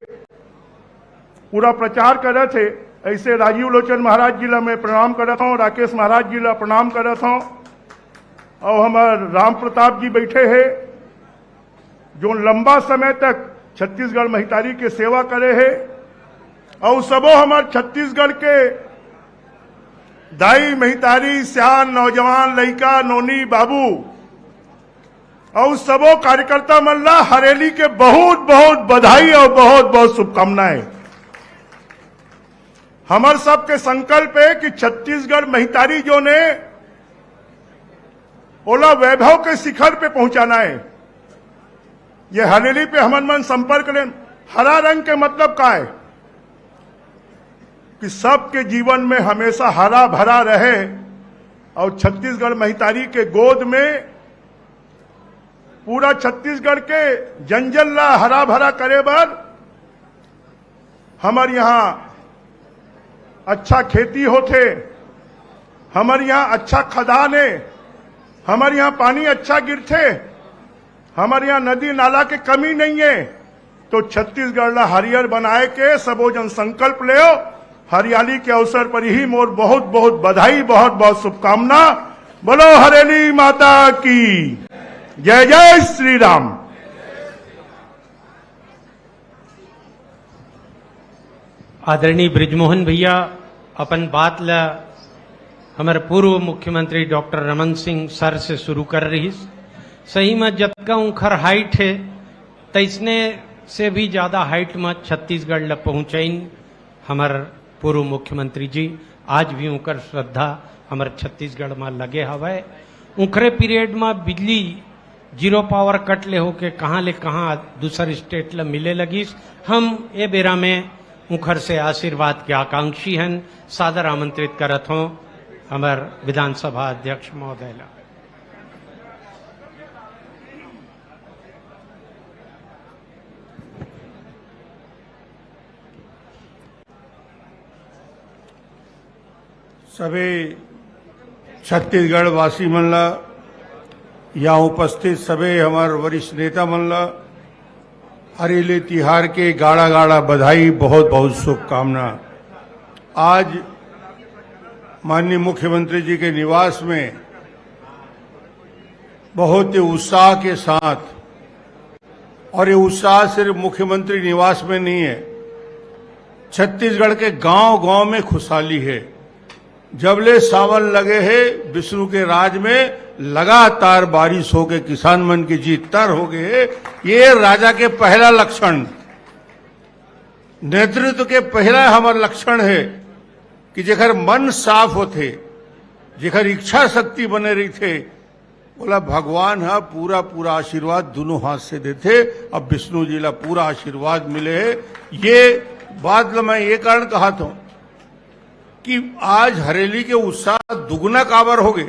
[SPEAKER 8] पूरा प्रचार करे थे। ऐसे राजीव लोचन महाराज जी ला मैं प्रणाम करता हूँ, राकेश महाराज जी ला प्रणाम करता हूँ, और हमारे राम प्रताप जी बैठे हैं जो लंबा समय तक छत्तीसगढ़ महितारी के सेवा करे है। और सबो हमारे छत्तीसगढ़ के दाई महितारी सियान नौजवान लड़का नोनी बाबू और सबो कार्यकर्ता मल्ला हरेली के बहुत बहुत बधाई और बहुत बहुत शुभकामनाएं। हमार सबके संकल्प है कि छत्तीसगढ़ महितारी जो ने ओला वैभव के शिखर पे पहुंचाना है। ये हरेली पे हमन मन संपर्क लें। हरा रंग के मतलब का है कि सबके जीवन में हमेशा हरा भरा रहे और छत्तीसगढ़ महितारी के गोद में पूरा छत्तीसगढ़ के जंजल ला हरा भरा करे बर हमारे यहां अच्छा खेती होते, हमारे यहां अच्छा खदान है, हमारे यहां पानी अच्छा गिरते, हमारे यहां नदी नाला के कमी नहीं है। तो छत्तीसगढ़ ला हरियर बनाए के सबो जन संकल्प ले। हरियाली के अवसर पर ही मोर बहुत बहुत बधाई, बहुत बहुत शुभकामना। बोलो हरेली माता की जय, जय श्री राम।
[SPEAKER 2] आदरणीय ब्रिजमोहन भैया अपन बात ला हमारे पूर्व मुख्यमंत्री डॉक्टर रमन सिंह सर से शुरू कर रही। सही में जतका उखर हाइट है तैसने से भी ज्यादा हाइट में छत्तीसगढ़ ला पहुंचाइन हमारे पूर्व मुख्यमंत्री जी। आज भी उनकर श्रद्धा हमारे छत्तीसगढ़ में लगे हवे। उखरे पीरियड में बिजली जीरो पावर कट ले होके कहाँ ले कहाँ दूसर स्टेट ला मिले लगी। हम ए बेरा में उखर से आशीर्वाद के आकांक्षी हैं। सादर आमंत्रित करत हों हमार विधानसभा अध्यक्ष महोदय ला।
[SPEAKER 9] सभी छत्तीसगढ़ वासी मन ला, यहाँ उपस्थित सभी हमारे वरिष्ठ नेता मन ला हरेली तिहार के गाड़ा गाड़ा बधाई, बहुत बहुत शुभकामना। आज माननीय मुख्यमंत्री जी के निवास में बहुत ही उत्साह के साथ, और ये उत्साह सिर्फ मुख्यमंत्री निवास में नहीं है, छत्तीसगढ़ के गांव गांव में खुशहाली है। जबले सावन लगे है विष्णु के राज में लगातार बारिश हो के किसान मन की जीत तर हो गए। ये राजा के पहला लक्षण, नेतृत्व के पहला हमारा लक्षण है कि जेकर मन साफ होते, जेकर इच्छा शक्ति बने रही थे, बोला भगवान हा पूरा पूरा आशीर्वाद दोनों हाथ से देते। अब विष्णु जी ला पूरा आशीर्वाद मिले है। ये बात मैं ये कारण कहा था कि आज हरेली के उत्साह दुगना काबर हो गए।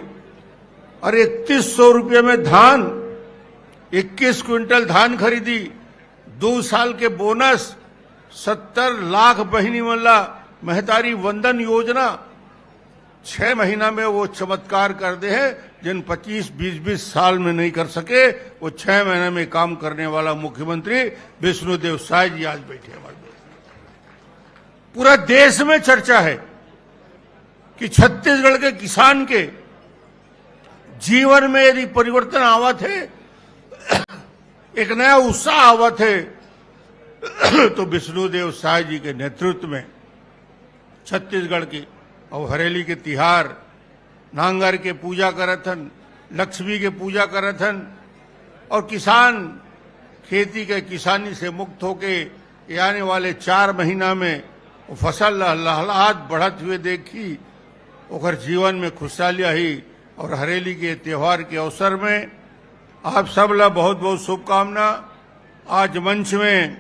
[SPEAKER 9] और 3100 रुपये में धान, 21 क्विंटल धान खरीदी, 2 साल के बोनस, 70 लाख बहिनी मल्ला महतारी वंदन योजना, 6 महीना में वो चमत्कार कर दे है जिन 25-20 साल में नहीं कर सके, वो 6 महीने में काम करने वाला मुख्यमंत्री विष्णुदेव साय जी आज बैठे हमारे। पूरा देश में चर्चा है कि छत्तीसगढ़ के किसान के जीवन में यदि परिवर्तन आवत है, एक नया उत्साह आवत है, तो विष्णुदेव साय जी के नेतृत्व में छत्तीसगढ़ की और हरेली के तिहार, नांगर के पूजा करत हन, लक्ष्मी के पूजा करत हन, और किसान खेती के किसानी से मुक्त होके ये आने वाले 4 महीना में वो फसल लहलहात बढ़त हुए देखी, ओकर जीवन में खुशहाली आई। और हरेली के त्योहार के अवसर में आप सब ला बहुत बहुत शुभकामना। आज मंच में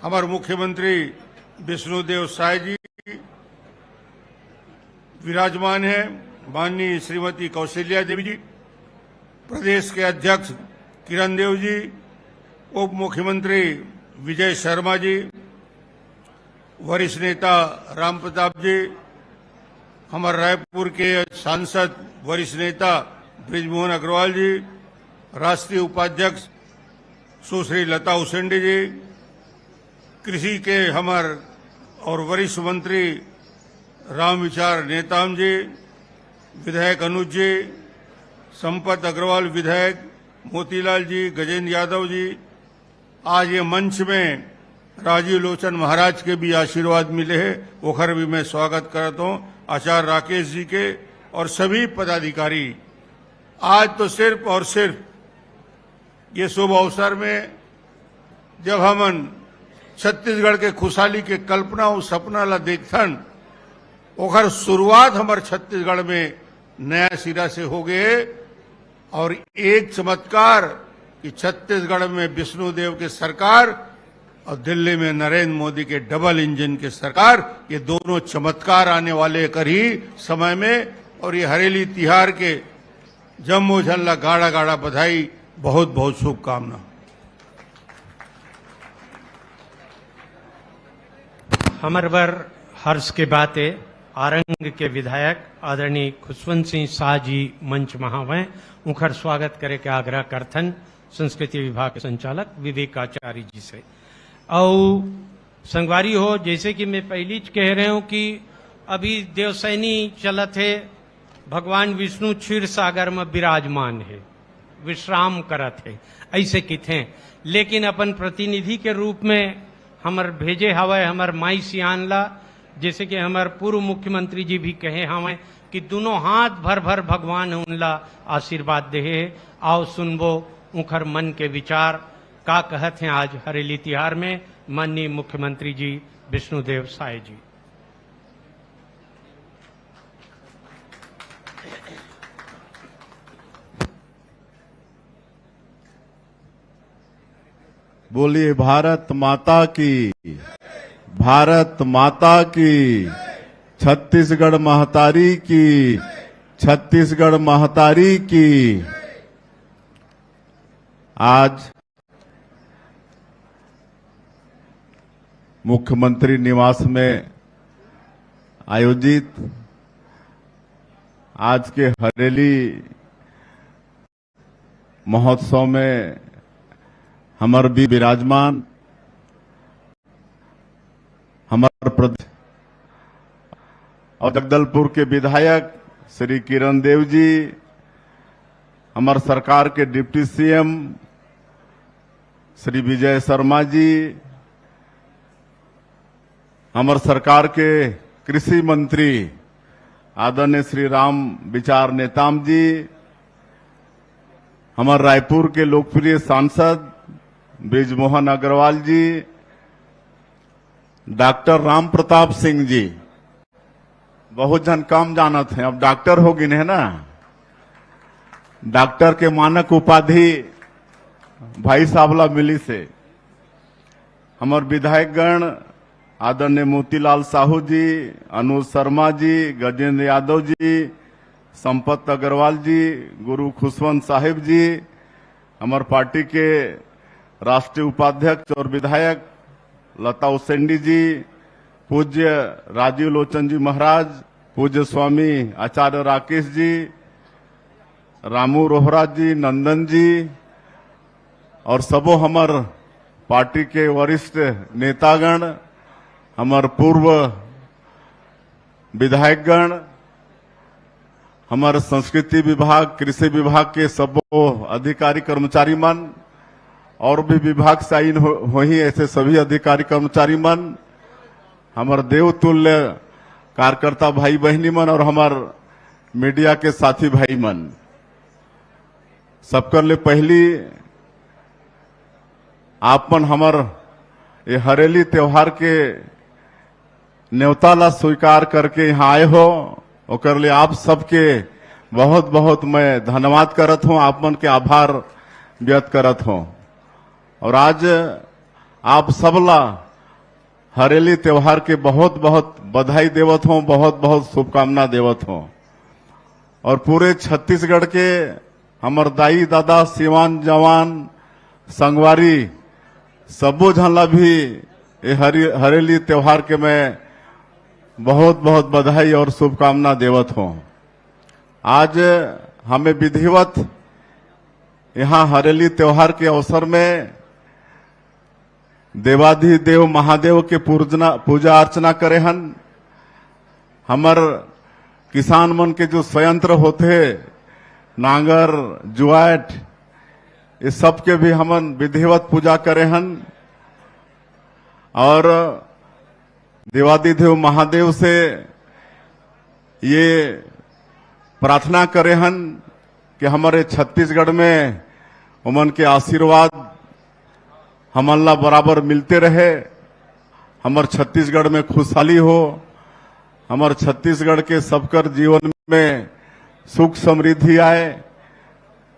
[SPEAKER 9] हमारे मुख्यमंत्री विष्णुदेव साय जी विराजमान है, माननीय श्रीमती कौशल्या देवी जी, प्रदेश के अध्यक्ष किरण देव जी, उप मुख्यमंत्री विजय शर्मा जी, वरिष्ठ नेता राम प्रताप जी, हमारे रायपुर के सांसद वरिष्ठ नेता ब्रिजमोहन अग्रवाल जी, राष्ट्रीय उपाध्यक्ष सुश्री लता उसेंडी जी, कृषि के हमारे और वरिष्ठ मंत्री राम विचार नेताम जी, विधायक अनुज जी, संपत अग्रवाल विधायक, मोतीलाल जी, गजेंद्र यादव जी। आज ये मंच में राजीव लोचन महाराज के भी आशीर्वाद मिले हैं, ओखर भी मैं स्वागत करता हूँ, आचार्य राकेश जी के और सभी पदाधिकारी। आज तो सिर्फ और सिर्फ ये शुभ अवसर में जब हमन छत्तीसगढ़ के खुशहाली के कल्पना और सपना ला देखथन, ओखर शुरुआत हमारे छत्तीसगढ़ में नया सिरा से हो गए। और एक चमत्कार कि छत्तीसगढ़ में विष्णुदेव के सरकार और दिल्ली में नरेंद्र मोदी के डबल इंजन के सरकार, ये दोनों चमत्कार आने वाले कर ही समय में। और ये हरेली तिहार के जम्मू झल्ला गाड़ा गाड़ा बधाई, बहुत बहुत शुभकामना।
[SPEAKER 2] हमर बर हर्ष के बातें आरंग के विधायक आदरणीय खुशवंत सिंह शाह जी मंच महावय उनकर स्वागत करे के आग्रह करथन संस्कृति विभाग के संचालक विवेकाचार्य जी से। और संगवारी हो, जैसे कि मैं पहली कह रहे हूं कि अभी देवसैनी चलत है, भगवान विष्णु क्षीर सागर में विराजमान है, विश्राम करत है, ऐसे किथे। लेकिन अपन प्रतिनिधि के रूप में हमर भेजे हवय हमर माई सियान ला, जैसे कि हमार पूर्व मुख्यमंत्री जी भी कहे हमें कि दोनों हाथ भर भर भगवान उनला आशीर्वाद दे। आओ सुनबो उखर मन के विचार का कहत हैं आज हरेली तिहार में माननीय मुख्यमंत्री जी विष्णुदेव साय जी।
[SPEAKER 10] बोलिए भारत माता की, भारत माता की, छत्तीसगढ़ महतारी की, छत्तीसगढ़ महतारी की। आज मुख्यमंत्री निवास में आयोजित आज के हरेली महोत्सव में हमार भी विराजमान हमारे प्रदेश और जगदलपुर के विधायक श्री किरण देव जी, हमार सरकार के डिप्टी सीएम श्री विजय शर्मा जी, हमार सरकार के कृषि मंत्री आदरणीय श्री राम विचार नेताम जी, हमार रायपुर के लोकप्रिय सांसद ब्रिजमोहन अग्रवाल जी, डॉक्टर राम प्रताप सिंह जी, बहुत जन कम जानत हैं, अब डॉक्टर हो गए हैं ना, डॉक्टर के मानक उपाधि भाई साहबला मिली से। हमार विधायकगण आदरणीय मोतीलाल साहू जी, अनुज शर्मा जी, गजेंद्र यादव जी, संपत अग्रवाल जी, गुरु खुशवंत साहिब जी, हमार पार्टी के राष्ट्रीय उपाध्यक्ष और विधायक लता उसेंडी जी, पूज्य राजीव लोचन जी महाराज, पूज्य स्वामी आचार्य राकेश जी, रामू रोहरा जी, नंदन जी और सबो हमार पार्टी के वरिष्ठ नेतागण, हमार पूर्व विधायकगण, हमारे संस्कृति विभाग, कृषि विभाग के सबो अधिकारी कर्मचारी मन और भी विभाग से आइन हो ही ऐसे सभी अधिकारी कर्मचारी मन, हमारे देवतुल्य कार्यकर्ता भाई बहनी मन और हमार मीडिया के साथी भाई मन, सबकर ले पहली आपन हमर ये हरेली त्योहार के न्योता ला स्वीकार करके यहाँ आए हो, ओकर लिए आप सबके बहुत बहुत मैं धन्यवाद करत हूँ, आप मन के आभार व्यक्त करत हूँ। और आज आप सबला हरेली त्योहार के बहुत बहुत बधाई देवत हूँ, बहुत बहुत शुभकामना देवत हूँ। और पूरे छत्तीसगढ़ के हमर दाई दादा सिवान जवान संगवारी सबो झनला भी ये हरेली त्योहार के मैं बहुत बहुत बधाई और शुभकामना देवत हूँ। आज हमें विधिवत यहाँ हरेली त्योहार के अवसर में देवाधिदेव महादेव के पूजा अर्चना करे हन। हमर किसान मन के जो संयंत्र होते नांगर जुआट इस सब के भी हमन विधिवत पूजा करे हन और देवाधिदेव महादेव से ये प्रार्थना करे हन कि हमारे छत्तीसगढ़ में उमन के आशीर्वाद हमन ला बराबर मिलते रहे, हमार छत्तीसगढ़ में खुशहाली हो, हमार छत्तीसगढ़ के सबकर जीवन में सुख समृद्धि आए,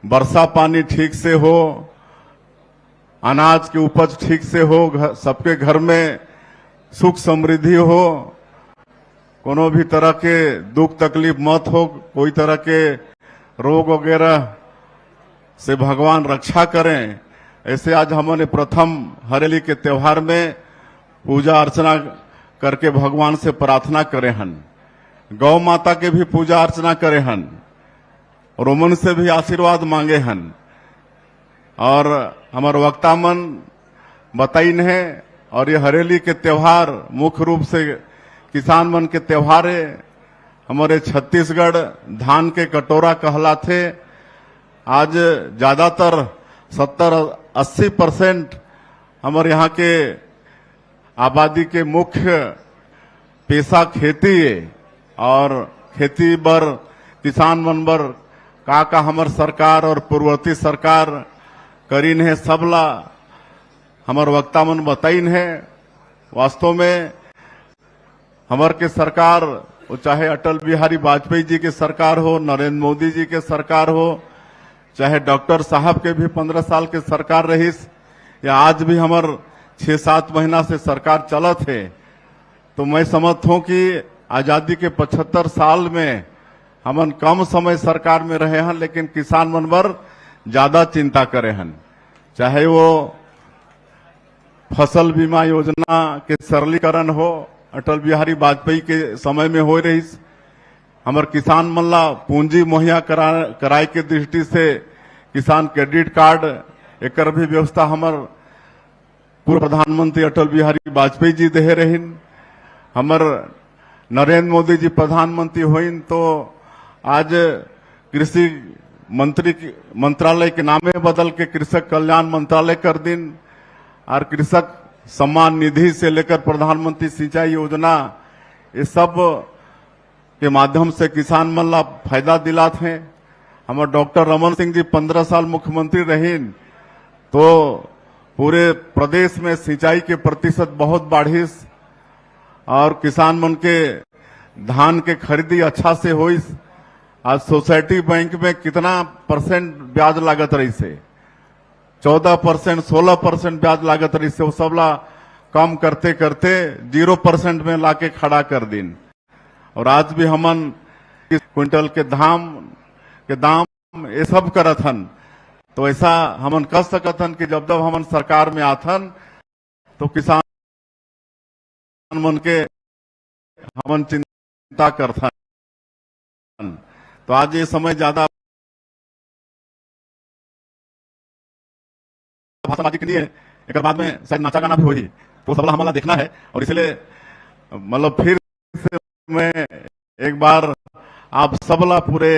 [SPEAKER 10] वर्षा पानी ठीक से हो, अनाज की उपज ठीक से हो, सबके घर में सुख समृद्धि हो, कोनो भी तरह के दुख तकलीफ मत हो, कोई तरह के रोग वगैरह से भगवान रक्षा करें। ऐसे आज हमने प्रथम हरेली के त्योहार में पूजा अर्चना करके भगवान से प्रार्थना करे हन, गौ माता के भी पूजा अर्चना करे हन और उमन से भी आशीर्वाद मांगे हन। और हमार वक्ता मन बताइन है और ये हरेली के त्योहार मुख्य रूप से किसान मन के त्योहार है। हमारे छत्तीसगढ़ धान के कटोरा कहलाते। आज ज्यादातर 70-80% हमारे यहाँ के आबादी के मुख्य पेशा खेती है और खेती बर किसान मन बर का हमर सरकार और पूर्ववर्ती सरकार करीन है, सबला हमार वक्ता मन बताइन है। वास्तव में हमार के सरकार, वो चाहे अटल बिहारी वाजपेयी जी के सरकार हो, नरेंद्र मोदी जी के सरकार हो, चाहे डॉक्टर साहब के भी 15 साल के सरकार रहीस, या आज भी हमार 6-7 महीना से सरकार चलत है, तो मैं समझता हूं कि आजादी के 75 साल में हमन कम समय सरकार में रहे हैं, लेकिन किसान मन पर ज्यादा चिंता करे हन। चाहे वो फसल बीमा योजना के सरलीकरण हो, अटल बिहारी वाजपेयी के समय में हो रही, हमार किसान मन ला पूंजी मुहैया कराए के दृष्टि से किसान क्रेडिट कार्ड एकर भी व्यवस्था हमार पूर्व प्रधानमंत्री अटल बिहारी वाजपेयी जी दे रहीन। हमार नरेंद्र मोदी जी प्रधानमंत्री होइन तो आज कृषि मंत्रालय के नामे बदल के कृषक कल्याण मंत्रालय कर दिन और कृषक सम्मान निधि से लेकर प्रधानमंत्री सिंचाई योजना, ये सब के माध्यम से किसान मन ला फायदा दिलात हैं। हमारे डॉक्टर रमन सिंह जी 15 साल मुख्यमंत्री रहीन तो पूरे प्रदेश में सिंचाई के प्रतिशत बहुत बढ़िस और किसान मन के धान के खरीदी अच्छा से होइस। आज सोसाइटी बैंक में कितना % ब्याज लागत रही से, 14%, 16% ब्याज लागत रही से, वो सबला कम करते करते 0% में लाके खड़ा कर दिन। और आज भी हमन क्विंटल के दाम ये सब करत हन। तो ऐसा हमन कर सकत हन कि जब हमन सरकार में आथन तो किसान मन के हमन चिंता करथन। तो आज ये समय ज्यादा भाषाबाजी के लिए, एक बाद में शायद नाचा गाना भी होगी, तो सबला हमारा देखना है। और इसलिए मतलब फिर से मैं एक बार आप सबला पूरे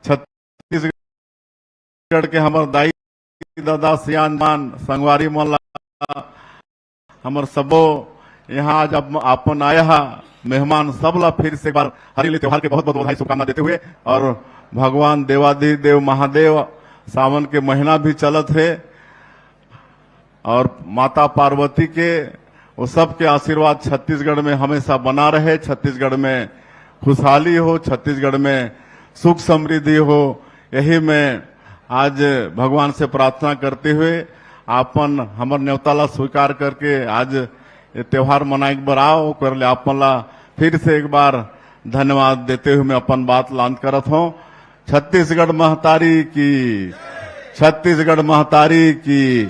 [SPEAKER 10] छत्तीसगढ़ के हमार दाई दादा सियान संगवारी मोहल्ला हमार सबो यहाँ आज आपन आया मेहमान सबला फिर से एक बार हरेली त्योहार के बहुत बहुत बधाई शुभकामना देते हुए, और भगवान देवाधिदेव महादेव सावन के महीना भी चलत है, और माता पार्वती के वो सबके आशीर्वाद छत्तीसगढ़ में हमेशा बना रहे। छत्तीसगढ़ में खुशहाली हो, छत्तीसगढ़ में सुख समृद्धि हो, यही मैं आज भगवान से प्रार्थना करते हुए आपन हमर न्योताला स्वीकार करके आज ये त्योहार मनाए बर आओ कर ले आपन ला फिर से एक बार धन्यवाद देते हुए मैं अपन बात लांत करत हूँ। छत्तीसगढ़ महतारी की, छत्तीसगढ़ महतारी की,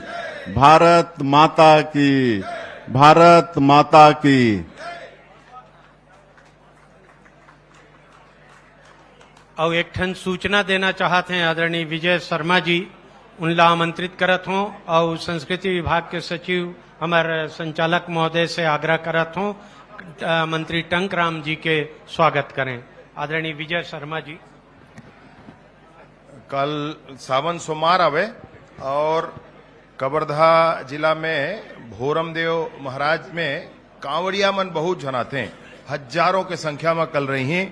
[SPEAKER 10] भारत माता की, भारत माता की।
[SPEAKER 2] और एक ठन सूचना देना चाहते हैं आदरणीय विजय शर्मा जी, उनला आमंत्रित करत हूं और संस्कृति विभाग के सचिव हमारे संचालक महोदय से आग्रह करत हूं मंत्री टंकराम जी के स्वागत करें। आदरणीय विजय शर्मा जी।
[SPEAKER 7] कल सावन सोमवार आवे और कवर्धा जिला में भोरमदेव महाराज में कांवड़िया मन बहुत जन आते हैं, हजारों के संख्या में कल रही हैं।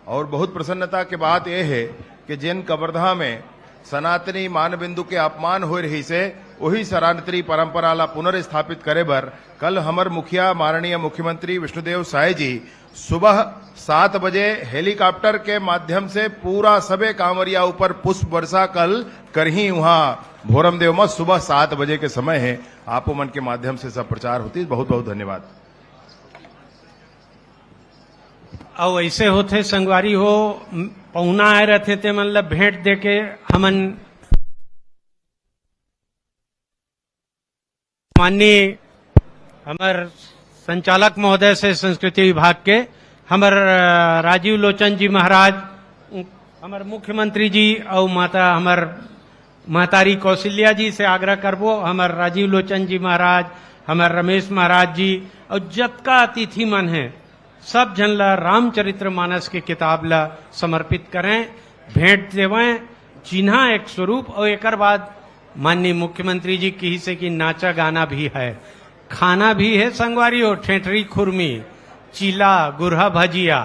[SPEAKER 7] और बहुत प्रसन्नता के बात यह है कि जिन कवर्धा में सनातनी मानबिंदु के अपमान हो रही से वही सनातनी परंपरा ला पुनर्स्थापित करे बर कल हमर मुखिया माननीय मुख्यमंत्री विष्णुदेव साय जी सुबह 7 बजे हेलीकॉप्टर के माध्यम से पूरा सबे कांवरिया ऊपर पुष्प वर्षा कल करही वहां भोरमदेव में सुबह 7 बजे के समय है। आपो मन के माध्यम से सब प्रचार होती। बहुत बहुत धन्यवाद।
[SPEAKER 2] और ऐसे होते संगवारी हो पहुना आए रहते थे मतलब भेंट देके हमन माननीय हमार संचालक महोदय से संस्कृति विभाग के हमार राजीव लोचन जी महाराज, हमार मुख्यमंत्री जी और माता हमार महतारी कौशल्या जी से आग्रह करबो, हमार राजीव लोचन जी महाराज, हमार रमेश महाराज जी और जतका अतिथि मन है सब जन ला रामचरित्र मानस की किताब ला समर्पित करें, भेंट देवें, चिन्हा एक स्वरूप। और एक बाद माननीय मुख्यमंत्री जी की से कि नाचा गाना भी है, खाना भी है संगवारी हो, ठेठरी खुरमी, चीला, गुरहा भजिया,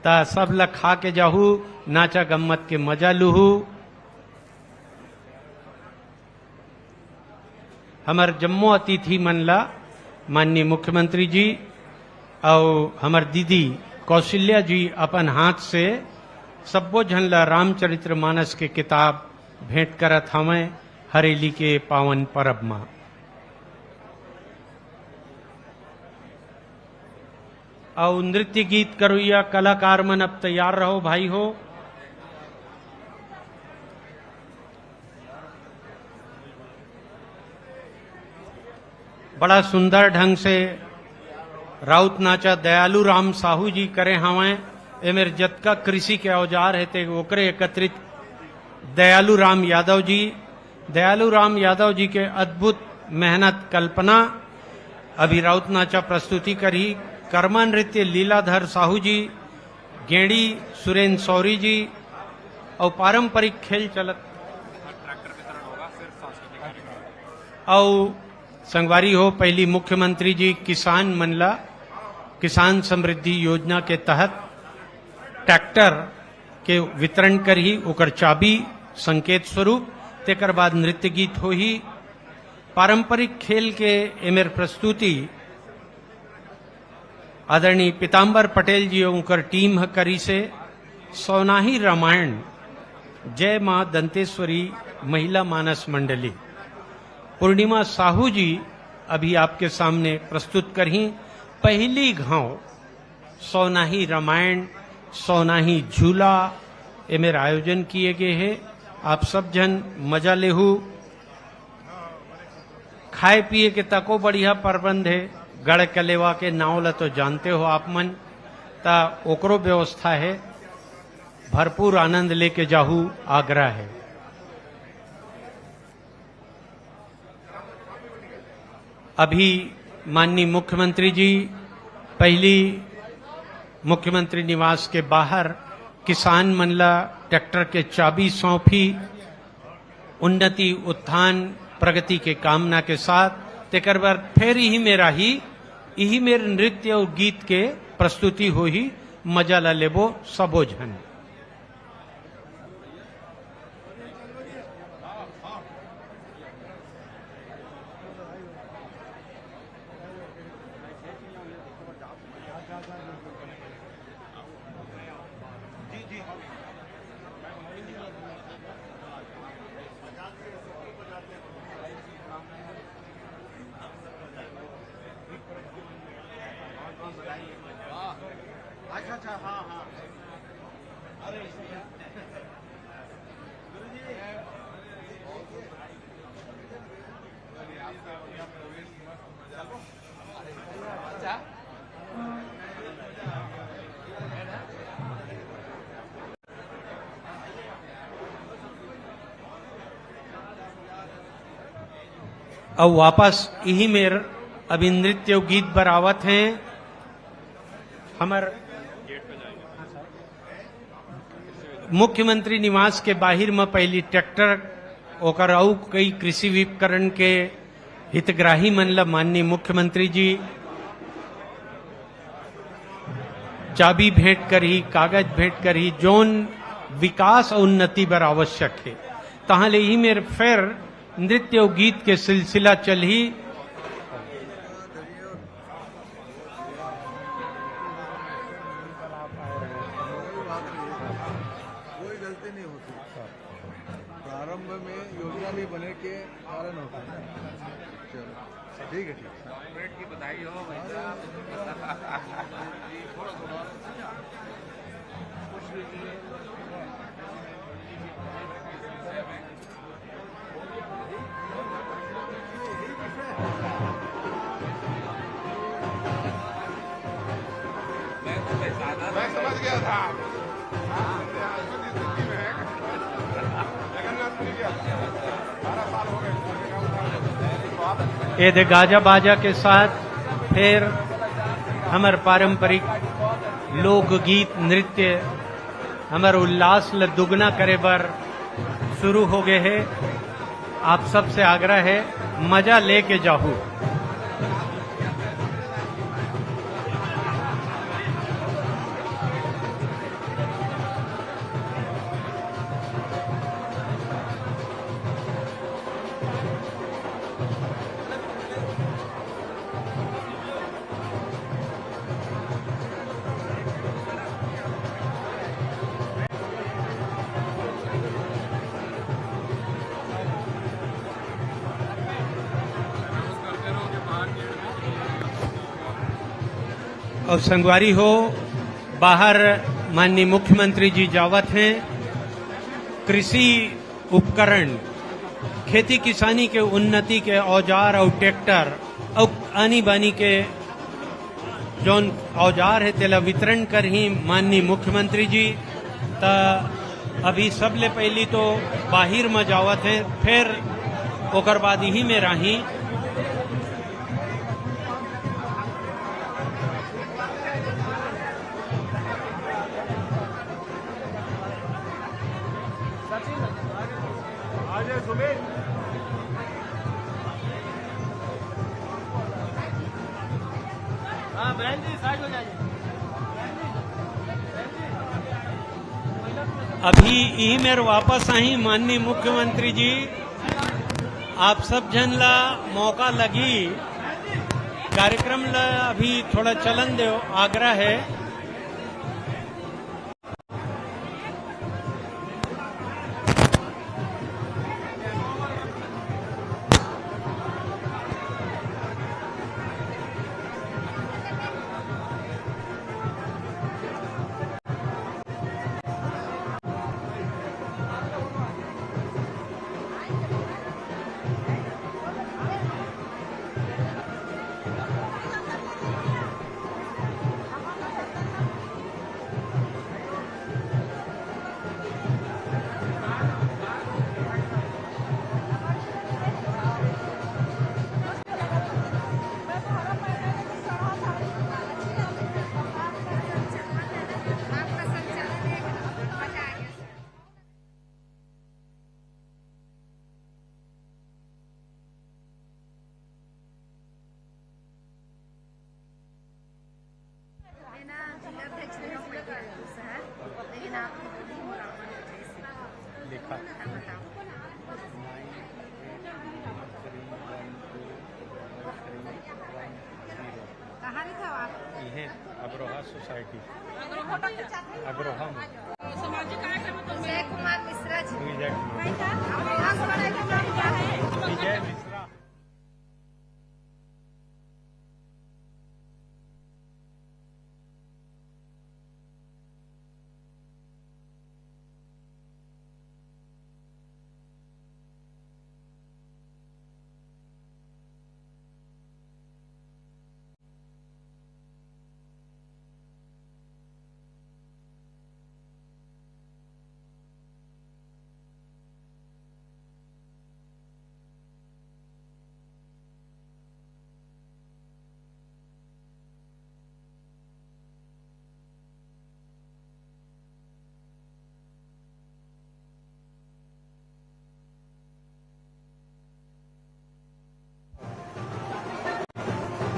[SPEAKER 2] ता सब ला खा के जाहू, नाचा गम्मत के मजा लूहू। हमार जम्मो अतिथि मन ला माननीय मुख्यमंत्री जी और हमार दीदी कौशल्या जी अपन हाथ से सबो जन ला रामचरित्र मानस के किताब भेंट करत हमें हरेली के पावन परब में। और नृत्य गीत करोया कलाकार मन अब तैयार रहो भाई हो। बड़ा सुंदर ढंग से राउत नाचा दयालु राम साहू जी करे हवें। ए मेरे जतका कृषि के औजार है ते ओकरे एकत्रित दयालु राम यादव जी, दयालु राम यादव जी के अद्भुत मेहनत कल्पना अभी राउत नाचा प्रस्तुति करी। कर्मा नृत्य लीलाधर साहू जी, गेड़ी सुरेंद्र सौरी जी और पारंपरिक खेल चलत और संगवारी हो पहली मुख्यमंत्री जी किसान मनला किसान समृद्धि योजना के तहत ट्रैक्टर के वितरण कर ही ओकर चाबी संकेत स्वरूप, तेकर बाद नृत्य गीत हो ही पारंपरिक खेल के एमेर प्रस्तुति आदरणीय पीताम्बर पटेल जी उनकर टीम करी से सोनाही रामायण जय मां दंतेश्वरी महिला मानस मंडली पूर्णिमा साहू जी अभी आपके सामने प्रस्तुत करही। पहली घाव सोनाही रामायण सोनाही झूला ये मेरा आयोजन किए गए हैं। आप सब जन मजा लेहू, खाए पिए के तको बढ़िया प्रबंध है। गढ़ कलेवा के नाव ला तो जानते हो आप मन, ता ओकरो व्यवस्था है, भरपूर आनंद लेके जाहू आग्रह है। अभी माननीय मुख्यमंत्री जी पहली मुख्यमंत्री निवास के बाहर किसान मनला ट्रैक्टर के चाबी सौंपी उन्नति उत्थान प्रगति के कामना के साथ। तेकर बाद फिर यही मेरे नृत्य और गीत के प्रस्तुति हो ही मजा ला लेबो सबो जन। अब वापस यही मेर अभी नृत्य गीत बरावत हैं हमार मुख्यमंत्री निवास के बाहर में पहली ट्रैक्टर ओकर अउ कई कृषि विपकरण के हितग्राही मन ला माननीय मुख्यमंत्री जी चाबी भेंट करी कागज भेंट करी जोन विकास और उन्नति बर आवश्यक है तहाँ ले ही मेरे फिर नृत्य और गीत के सिलसिला चल ही
[SPEAKER 11] कोई गलती नहीं होती प्रारंभ में योजना नहीं बने के कारण होता है चलो ठीक है ठीक की बधाई हो मैं समझ गया था
[SPEAKER 2] ये दे गाजा बाजा के साथ फिर हमार पारंपरिक लोकगीत नृत्य हमार उल्लास ल दुगना करे बर शुरू हो गए है आप सबसे आग्रह है मजा लेके जाओ और संगवारी हो बाहर माननीय मुख्यमंत्री जी जावत हैं कृषि उपकरण खेती किसानी के उन्नति के औजार और ट्रैक्टर और आनी बानी के जौन औजार है तेला वितरण कर ही माननीय मुख्यमंत्री जी ता अभी सबले पहली तो बाहिर में जावत हैं फिर ओकर बाद ही में रही अभी यही मेरे वापस आई माननीय मुख्यमंत्री जी आप सब जन ला मौका लगी कार्यक्रम ला अभी थोड़ा चलन दो आग्रह है
[SPEAKER 3] कहाँ लिखा हो आप?
[SPEAKER 2] ये अग्रोहा सोसाइटी अग्रोहा
[SPEAKER 3] सामाजिक कार्यक्रम विजय कुमार मिश्रा जी
[SPEAKER 2] विजय कुमार
[SPEAKER 3] यहाँ से नाम क्या है?
[SPEAKER 2] विजय मिश्रा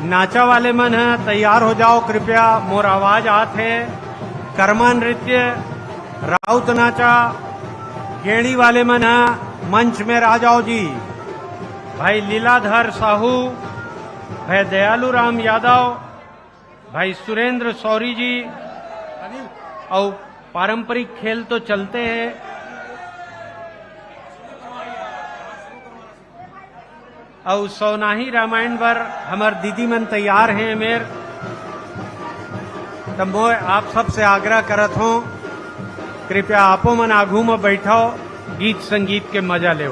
[SPEAKER 2] नाचा वाले मन है तैयार हो जाओ कृपया, मोर आवाज आत है। कर्मा नृत्य, राउत नाचा, गेड़ी वाले मन है मंच में आ जाओ जी। भाई लीलाधर साहू, भाई दयालु राम यादव, भाई सुरेंद्र सौरी जी, और पारंपरिक खेल तो चलते हैं। और सौनाही रामायण पर हमार दीदी मन तैयार हैं मेर, तब मैं आप सबसे आग्रह करत हूं कृपया आपो मन आगू में बैठो, गीत संगीत के मजा ले।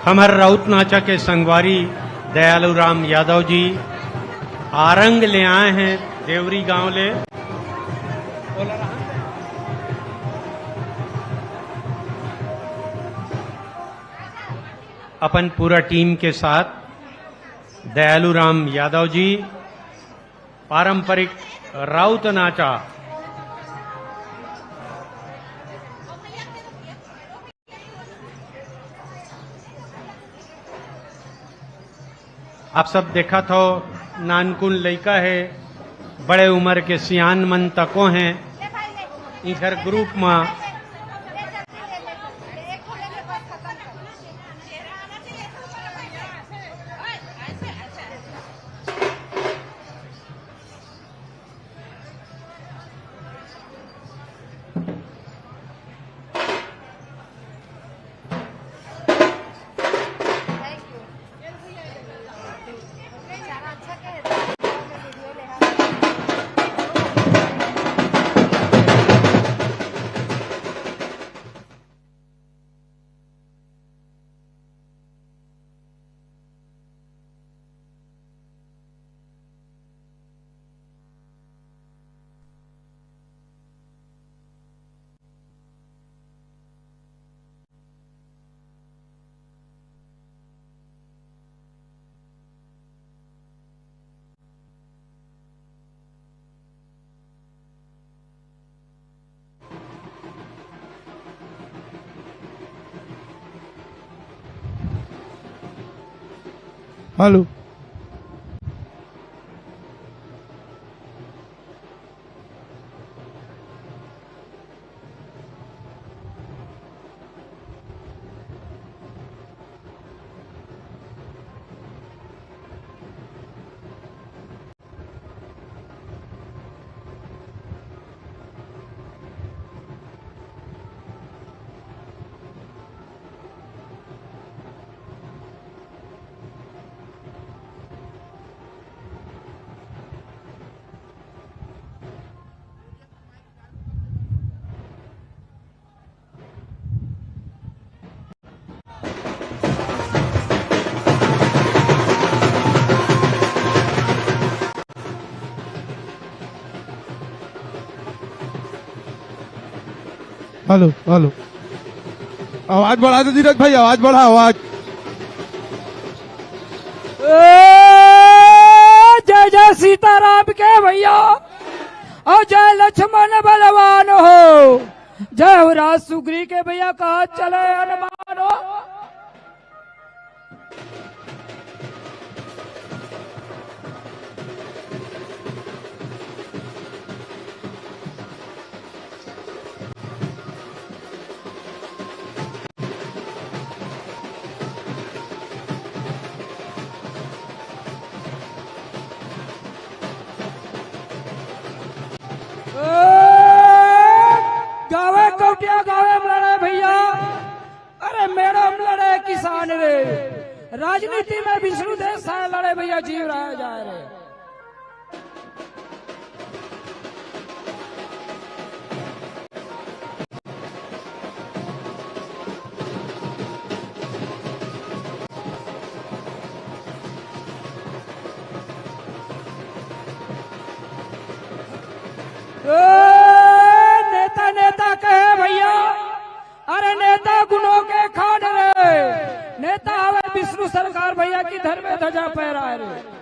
[SPEAKER 2] हमार राउत नाचा के संगवारी दयालु राम यादव जी आरंग ले आए हैं देवरी गांव ले। अपन पूरा टीम के साथ दयालु राम यादव जी पारंपरिक राउत नाचा आप सब देखा था, नानकुन लड़का है, बड़े उम्र के सियान मन तको हैं इधर ग्रुप में।
[SPEAKER 12] हेलो, हेलो हेलो, आवाज बढ़ा दो धीरज भाई, आवाज बढ़ा, आवाज।
[SPEAKER 13] जय जय सीताराम के भैया, और जय लक्ष्मण बलवान हो, जय हो राज सुग्री के भैया, कहा चले हनुमान हो। गावे कौटिया गावे लड़े भैया, अरे मैडम लड़े किसान रे, राजनीति में विष्णु देश लड़े भैया, जीव रहा जा रहे। नेता नेता कहे भैया, अरे नेता गुणों के खान रे, नेता हवे विष्णु सरकार भैया की धर में ध्वजा फहराए रे।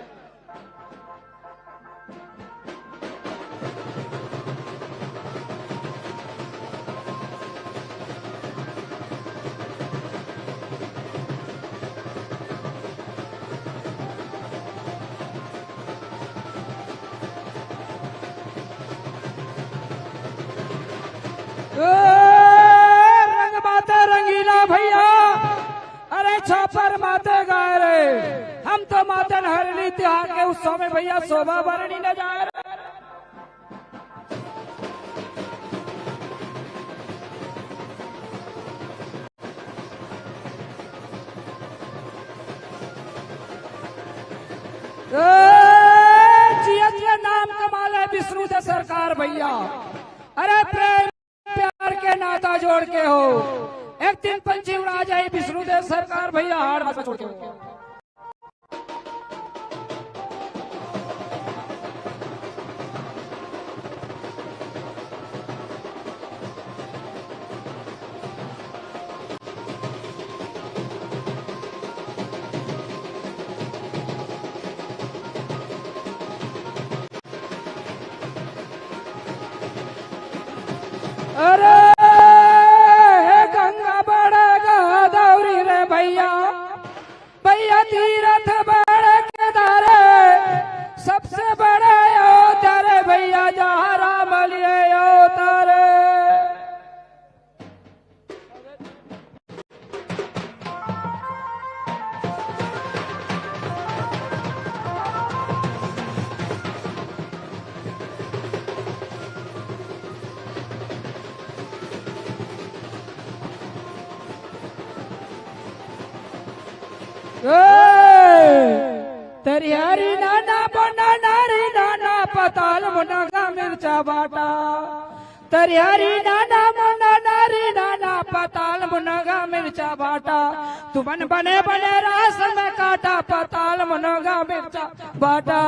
[SPEAKER 13] रंग माते रंगीला भैया, अरे छापर माते गाय रे, हम तो माते हरली त्योहार के उत्सव में भैया शोभा बरनी न जाए रे। जियत ये नाम कमाले विष्णु दे सरकार भैया, अरे प्रेम प्यार के नाता जोड़ के हो, एक दिन पंछी उड़ा जाए विष्णु देव सरकार भैया हार में छोड़ के हो। अरे गंगा बड़ा गोदावरी रे भैया, भैया तीरथ बड़े केदारे, सबसे बड़े अयोध्या रे भैया, जहाँ राम लिए अवतारे। तेरी हरी नाना बोना नारी नाना पताल मुनगा मिर्चा बाटा, तेरी हरी नाना बोना नारी नाना पताल मुनगा मिर्चा बाटा, तुमन बने बने रास में काटा, पताल मुनगा मिर्चा बाटा।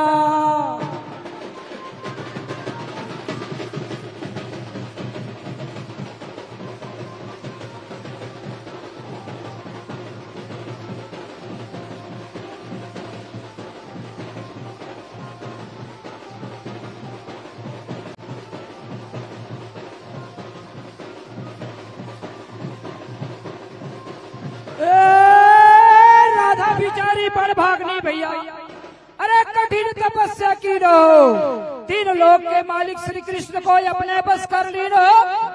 [SPEAKER 13] राधा बिचारी पर भागनी भैया, अरे कठिन तपस्या की रहो, तीन लोक के मालिक श्री कृष्ण को अपने बस कर ली रहो।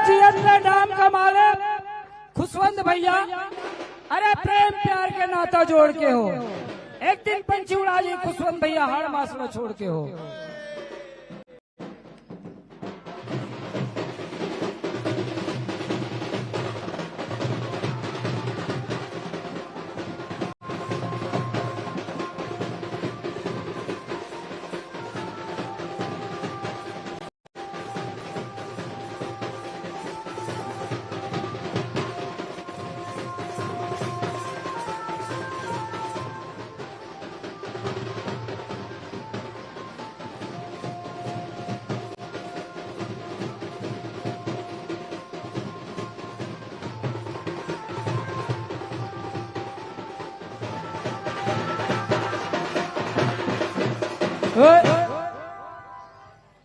[SPEAKER 13] जियत में नाम कमाले खुशवंत भैया, अरे प्रेम प्यार के नाता जोड़ के हो, एक दिन पंछी उड़ा जी खुशवंत भैया हाड़ मास में छोड़ के हो।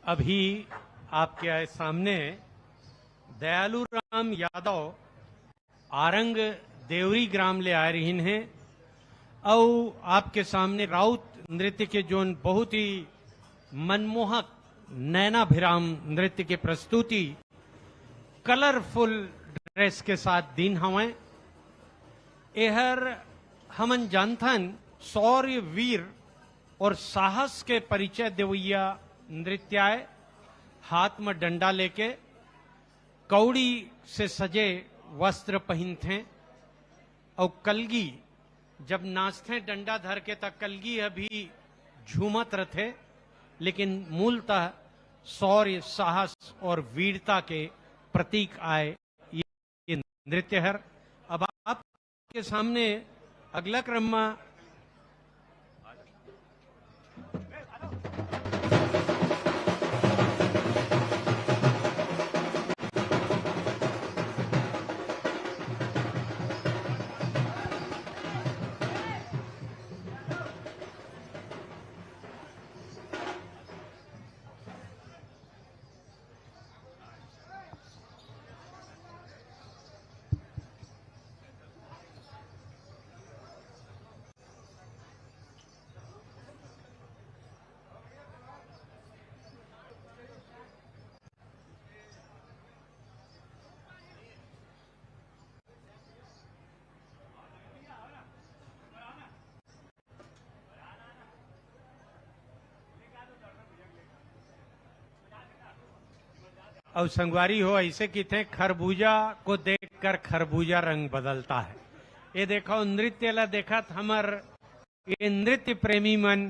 [SPEAKER 2] अभी आपके सामने दयालु राम यादव आरंग देवरी ग्राम ले आ रही हैं और आपके सामने राउत नृत्य के जोन बहुत ही मनमोहक नैनाभिराम नृत्य के प्रस्तुति कलरफुल ड्रेस के साथ दिन हवें एहर हमन जानथन शौर्य वीर और साहस के परिचय देवैया नृत्य आए। हाथ में डंडा लेके कौड़ी से सजे वस्त्र पहनते और कलगी जब नाचते डंडा धर के तक कलगी अभी झूमत रहते, लेकिन मूलतः शौर्य साहस और वीरता के प्रतीक आए ये नृत्य है। अब आपके सामने अगला क्रम में और संगवारी हो ऐसे की थे खरबूजा को देखकर खरबूजा रंग बदलता है। ये देखो नृत्य ला देखा हमर ये नृत्य प्रेमी मन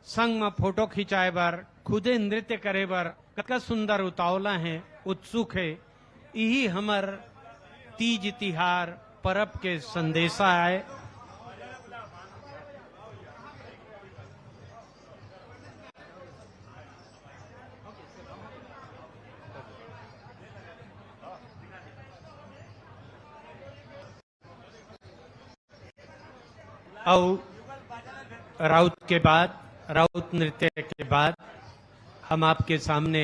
[SPEAKER 2] संग में फोटो खिंचाए बार खुदे नृत्य करे बार कतका सुंदर उतावला है, उत्सुक है। यही हमर तीज तिहार परब के संदेशा आए। और राउत नृत्य के बाद हम आपके सामने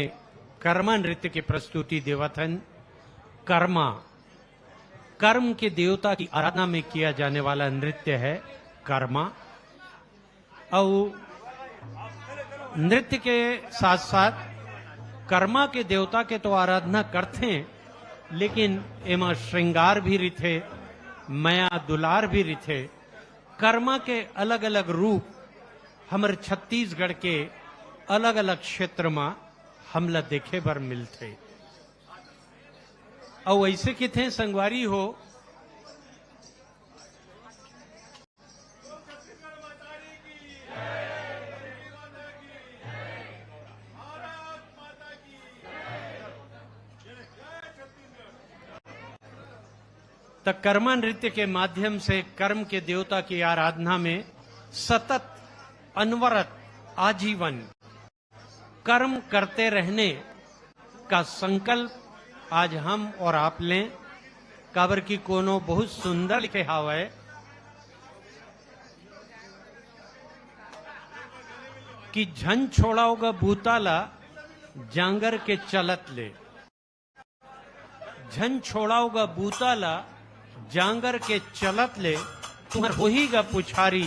[SPEAKER 2] कर्मा नृत्य की प्रस्तुति देवथन। कर्मा कर्म के देवता की आराधना में किया जाने वाला नृत्य है कर्मा। और नृत्य के साथ साथ कर्मा के देवता के तो आराधना करते हैं, लेकिन एमा श्रृंगार भी रिथे, माया दुलार भी रिथे। कर्मा के अलग अलग रूप हमारे छत्तीसगढ़ के अलग अलग क्षेत्र में हमला देखे बर मिलते। और ऐसे कि थे संगवारी हो तो कर्मा नृत्य के माध्यम से कर्म के देवता की आराधना में सतत अनवरत आजीवन कर्म करते रहने का संकल्प आज हम और आप लें। काबर की कोनो बहुत सुंदर लिखे हावे कि झन छोड़ाओगा भूताला जांगर के चलत ले, झन छोड़ाओगा भूताला जांगर के चलत ले, तुम्हार होहीगा पुछारी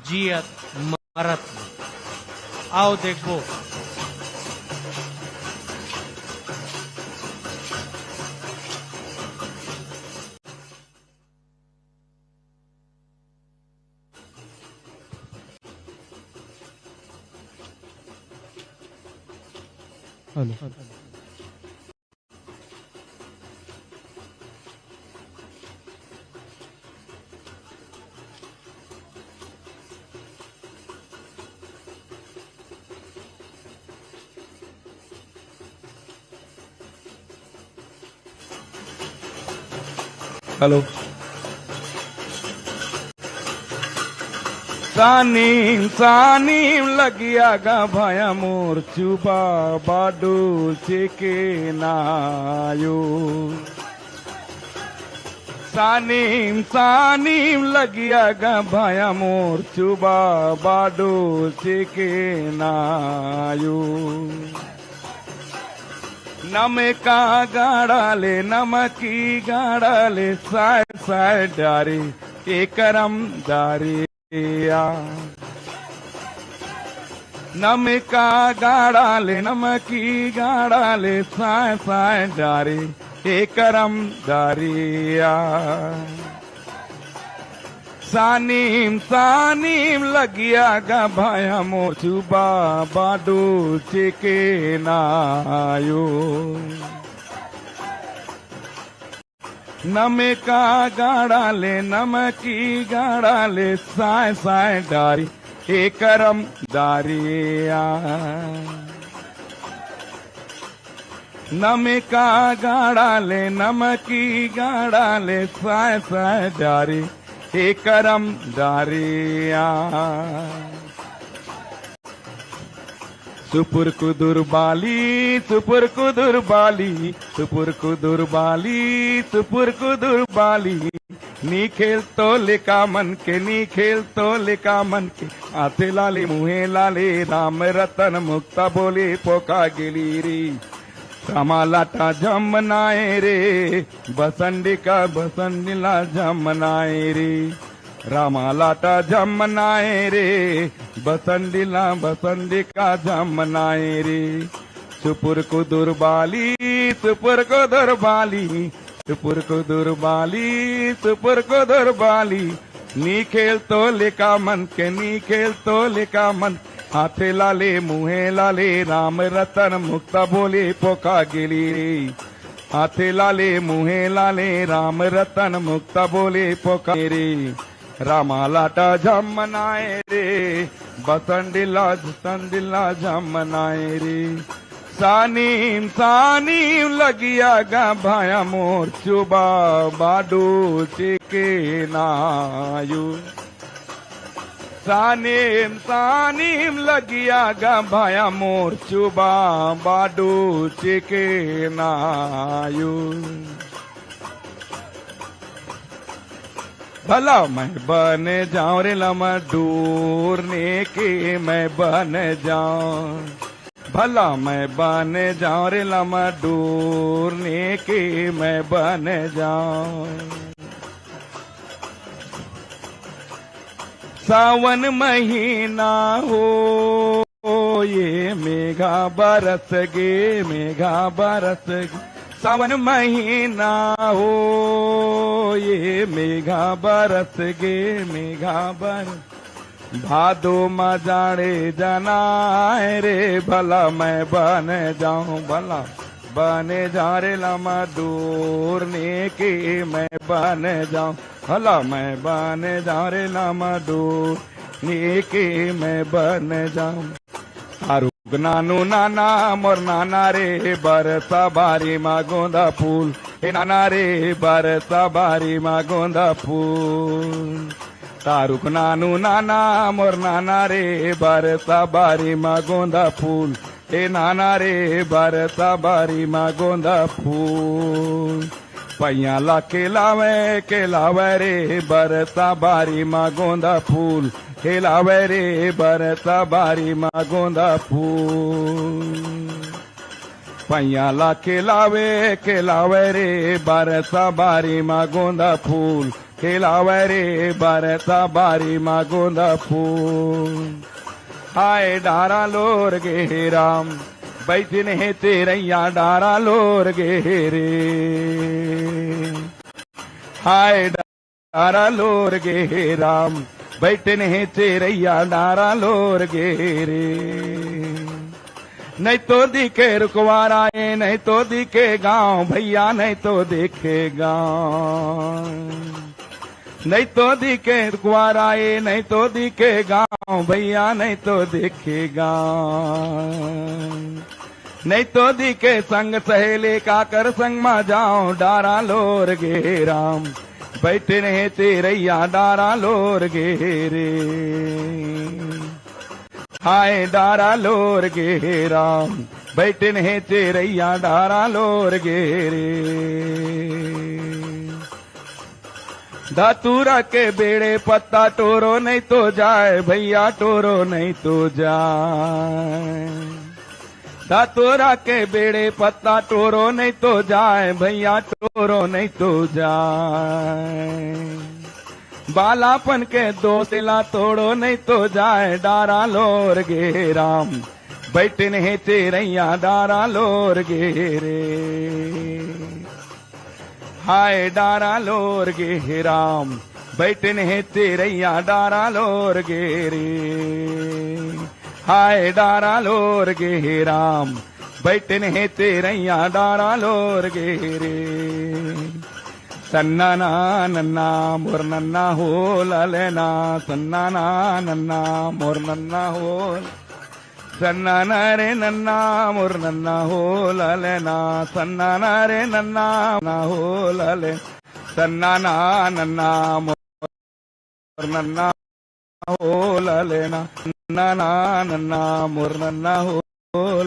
[SPEAKER 2] जियत मरत ले। आओ देखो
[SPEAKER 12] हेलो
[SPEAKER 11] हेलो सानीम सानीम लगिया गा भाया मोर चुबा बाडू चेके नायो। सानीम सानीम लगिया गा भाया मोर चुबा बाडू चेके नायो। नमे का गाड़ाले नमकी गाड़ाले साय साय डारी एकरम दारिया। नमे का गाड़ाले नमकी गाड़ाले साय साय डारी एकरम दारिया।
[SPEAKER 6] सानीम सानीम लगिया गा भाया मोचू बाडू चेके नायो नमे का गाड़ा ले नमकी गाड़ा ले साय साय डारी हे करम दारिया नमे का गाड़ा ले नमकी गाड़ा ले साय साय डारी हे करम दारिया सुपुर कुदुर बाली सुपुर कुदुर बाली सुपुर कुदुर बाली सुपुर कुदुर बाली नी खेल तो लेका मन के नी खेल तो लेका मन के आते लाले मुहे लाले राम रतन मुक्ता बोले पोका गेली रे रामा लाटा जमनाए रे बसंडिका बसंडिला जमनाए रे रामा लाटा जमनाए रे बसंडिला बसंडिका जमनाए रे सुपुर कुदुर बाली सुपुर कुदुर बाली सुपुर कुदुर बाली सुपुर कुदुर बाली नी खेल तो लेका मन के नी खेल तो लेका मन हाथे लाले मुहे लाले राम रतन मुक्ता बोले पोका गेली रे हाथे लाले मुहे लाले राम रतन मुक्ता बोले पोका रे रामा लाटा जमनाए रे बसंडिला जमनाए रे सानीम सानीम लगिया गा भाया मोर चुबा बाडू चेके नायू सानीम सानीम लगिया गा भाया मोर चुबा बाडू चेके नायू भला मैं बन जाऊं रे लमा डूरने के मैं बन जाऊं भला मैं बन जाऊं रे लमा डूरने के मैं बन जाऊं सावन महीना हो ये मेघा बरस गे मेघा बरस गे सावन महीना हो ये मेघा बरस गे मेघा बरस भादो मजाड़े जनाए रे भला मैं बन जाऊं भला बने जा रे लमा डूरने के मैं बन जाऊं भला मैं बन जा रे लमा डूरने के मैं बन जाऊं तारू नानू नाना मोर नाना रे बरसा बारी मा गोंदा फूल हे नाना रे बरसा बारी मा गोंदा फूल तारुक नानू नाना मोर नाना रे बरसा बारी मा गोंदा फूल हे नाना रे बरसा बारी मा गोंदा फूल पैया ला के लावे रे बरसा बारी मा गोंदा फूल खेलावे रे बरसा बारी मा गोंदा फूल पैया ला खेलावे रे बरसा बारी मा गोंदा फूल खेलावे रे बरसा बारी मा गोंदा फूल हाय डारा लोर गे राम बैठने है तेरैया डारा लोर गे रे हाय डारा लोर गे राम बैठने है तेरैया डारा लोर गे रे नहीं तो दिखे रुकवारा नहीं तो दिखे गांव भैया नहीं तो देखे गांव नहीं तो दिखे रुकवारा नहीं तो दिखे गांव भैया नहीं तो देखे गांव नहीं तो दिखे संग सहेले का कर संग मा जाओ डारा लोर गे राम बैठे रहे तेरैया डारा लोर गे रे हाय डारा लोर गे राम बैठे रहे तेरैया डारा लोर गे रे धतूरा के बेड़े पत्ता टोरो नहीं तो जाए भैया टोरो नहीं तो जाए धतूरा के बेड़े पत्ता टोरो नहीं तो जाए भैया टोरो नहीं तो जाए बालापन के दो सिला तोड़ो नहीं तो जाए डारा लोर गे राम बैठे नहीं तेरैया डारा लोर गे रे हाय डारा लोर गे राम
[SPEAKER 10] बैठन है तेरैया डारा लोर गेरे हाय डारा लोर गे राम बैठन है तेरैया डारा लोर गेरे सन्ना ना नन्ना मोर नन्ना हो ललेना सन्ना ना नन्ना मोर नन्ना हो सन्ना ना रे नन्ना मोर नन्ना हो ललेना सन्ना ना रे नन्ना ना हो लले सन्ना ना नन्ना मोर नन्ना हो ललेना सन्ना ना नन्ना मोर नन्ना हो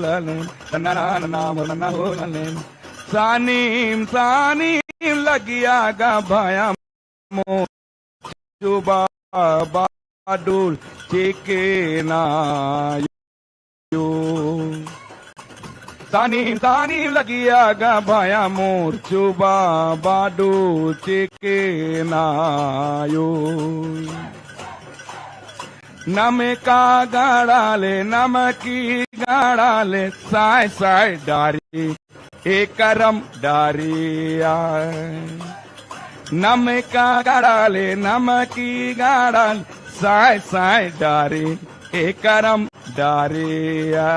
[SPEAKER 10] लले सन्ना ना नन्ना मोर नन्ना हो लले सानीम सानीम लगिया गा भाया मो जुबा बाडुल चेके ना यो सानीम सानीम लगिया गा भाया मोर जुबा बाडुल चेके ना यो नमे का गाड़ाले नमकी गाड़ाले साय साय डारी एकरम डारिया नम का गाड़ाले नमकी गाड़ाल साय साय डारी एकरम डारिया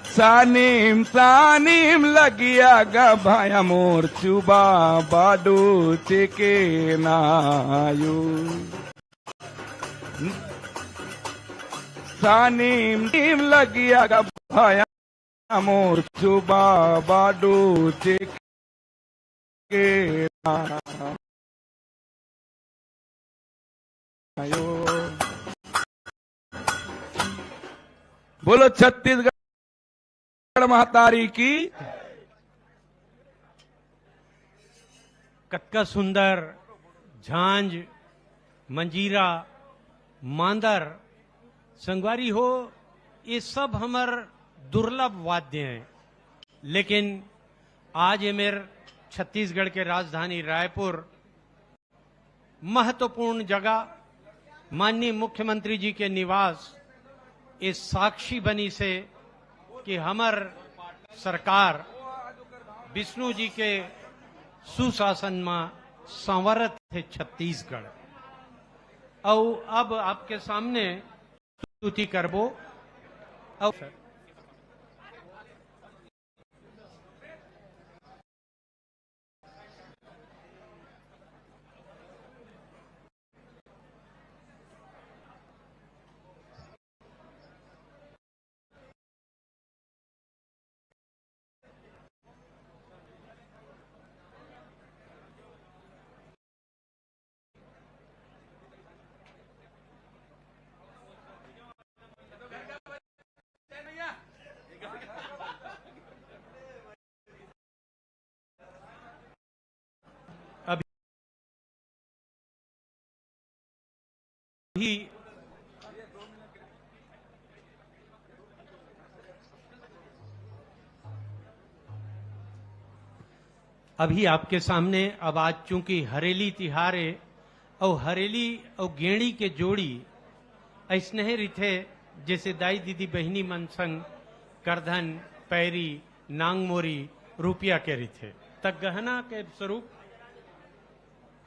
[SPEAKER 10] सानीम सानीम लगिया गा भाया मोर चुबा बाडू चेके नायू सानीम नीम लगिया गा भाया मोर चुबा बाडू चेके नायो बोलो छत्तीसगढ़ महातारी की
[SPEAKER 2] कतका सुंदर झांझ मंजीरा मांदर संगवारी हो ये सब हमर दुर्लभ वाद्य हैं, लेकिन आज ये मेरे छत्तीसगढ़ के राजधानी रायपुर महत्वपूर्ण जगह माननीय मुख्यमंत्री जी के निवास इस साक्षी बनी से कि हमर सरकार विष्णु जी के सुशासन में संवरत है छत्तीसगढ़। और अब आपके सामने स्तुति करबो और अभी आपके सामने अब आज चूंकि हरेली तिहार है और हरेली और गेड़ी के जोड़ी ऐसने रिथे जैसे दाई दीदी बहनी मन संग करधन पैरी नांगमोरी रुपया के रिथे तक गहना के स्वरूप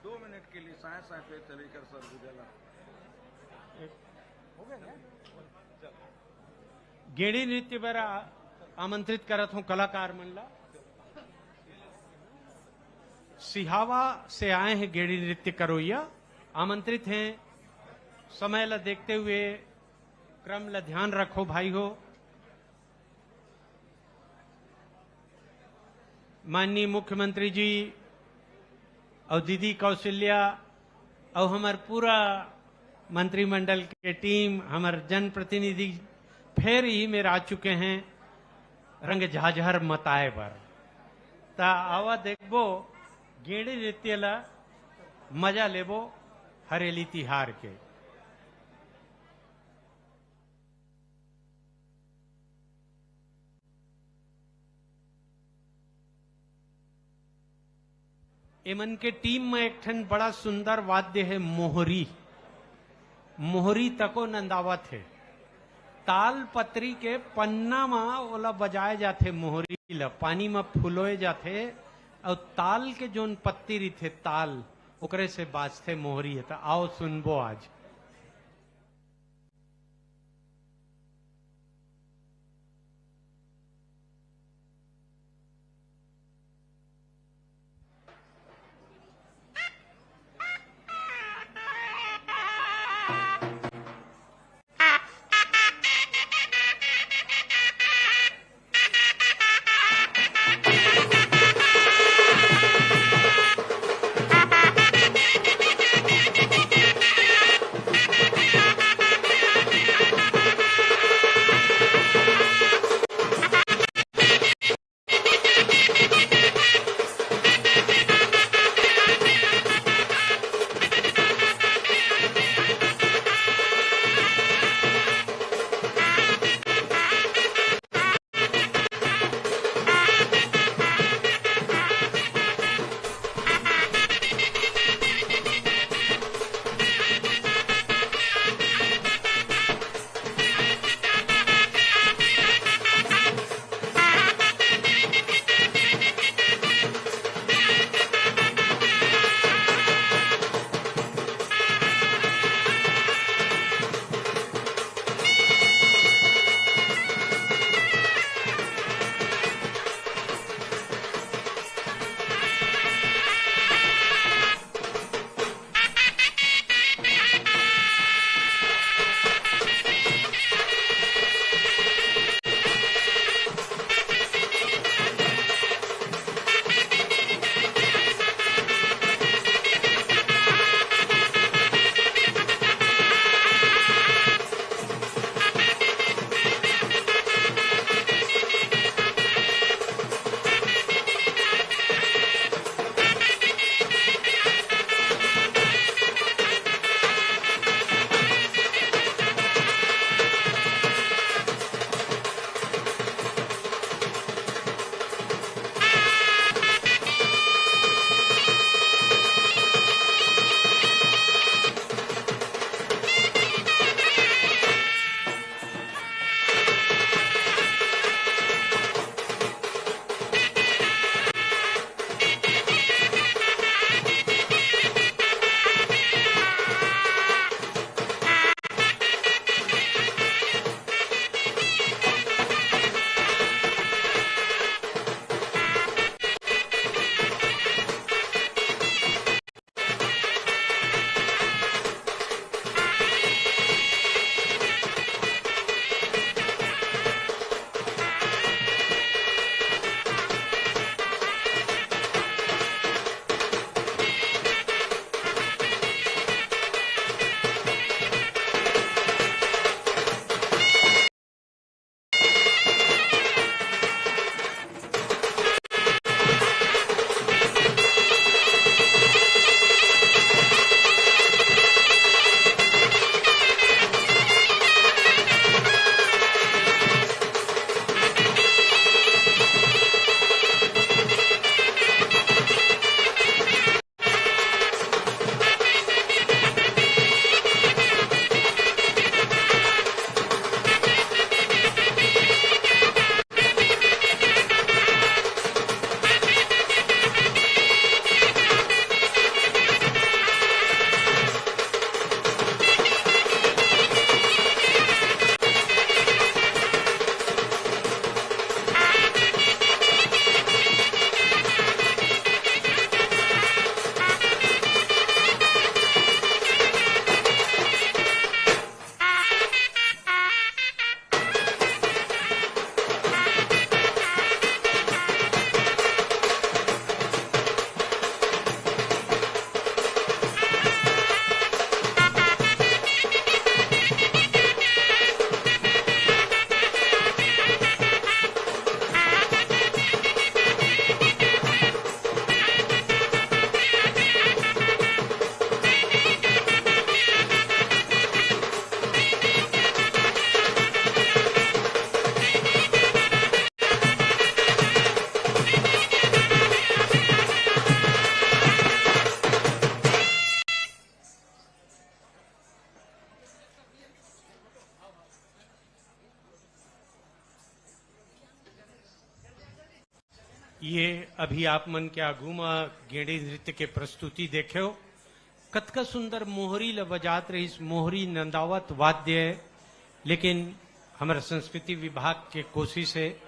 [SPEAKER 9] 2 मिनट के लिए साय साय पे चलेकर सर गुजला
[SPEAKER 2] गेड़ी नृत्य पर आमंत्रित करत हूं कलाकार मंडला। सिहावा से आए हैं गेड़ी नृत्य करोइया, आमंत्रित हैं। समय ला देखते हुए क्रम ला ध्यान रखो भाई हो। माननीय मुख्यमंत्री जी और दीदी कौशल्या और हमार पूरा मंत्रिमंडल के टीम हमार जनप्रतिनिधि फिर ही में आ चुके हैं रंग झाझर मताए पर ता आवा देखबो गेड़ी नृत्य ला मजा लेबो हरेली तिहार के। एमन के टीम में एक ठन बड़ा सुंदर वाद्य है मोहरी। मोहरी तको नंदावत है। ताल पत्री के पन्ना में ओला बजाए जाते मोहरी ला पानी में फुलोए जाते और ताल के जोन पत्ती रही ताल ओकरे से बाजते मोहरी है। तो आओ सुनबो आज। ये अभी आप मन के आगू में गेड़ी नृत्य के प्रस्तुति देखे हो। कतका सुंदर मोहरी ल बजात रही, मोहरी नंदावत वाद्य है। लेकिन हमारे संस्कृति विभाग के कोशिश है,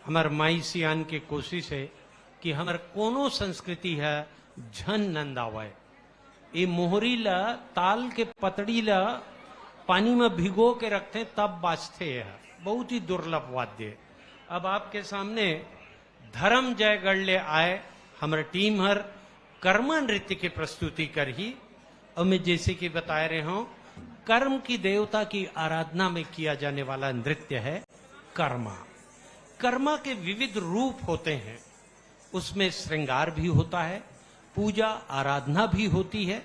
[SPEAKER 2] हमार माई सियान के कोशिश है कि हमार कोनो संस्कृति है झन नंदावे। ये मोहरी ला ताल के पतड़ी ला पानी में भिगो के रखते तब बाजते है, बहुत ही दुर्लभ वाद्य है। अब आपके सामने धर्म जयगढ़ ले आए, हमारे टीम हर कर्मा नृत्य की प्रस्तुति कर ही। और मैं जैसे कि बता रहे हूं, कर्म की देवता की आराधना में किया जाने वाला नृत्य है कर्मा। कर्मा के विविध रूप होते हैं, उसमें श्रृंगार भी होता है, पूजा आराधना भी होती है,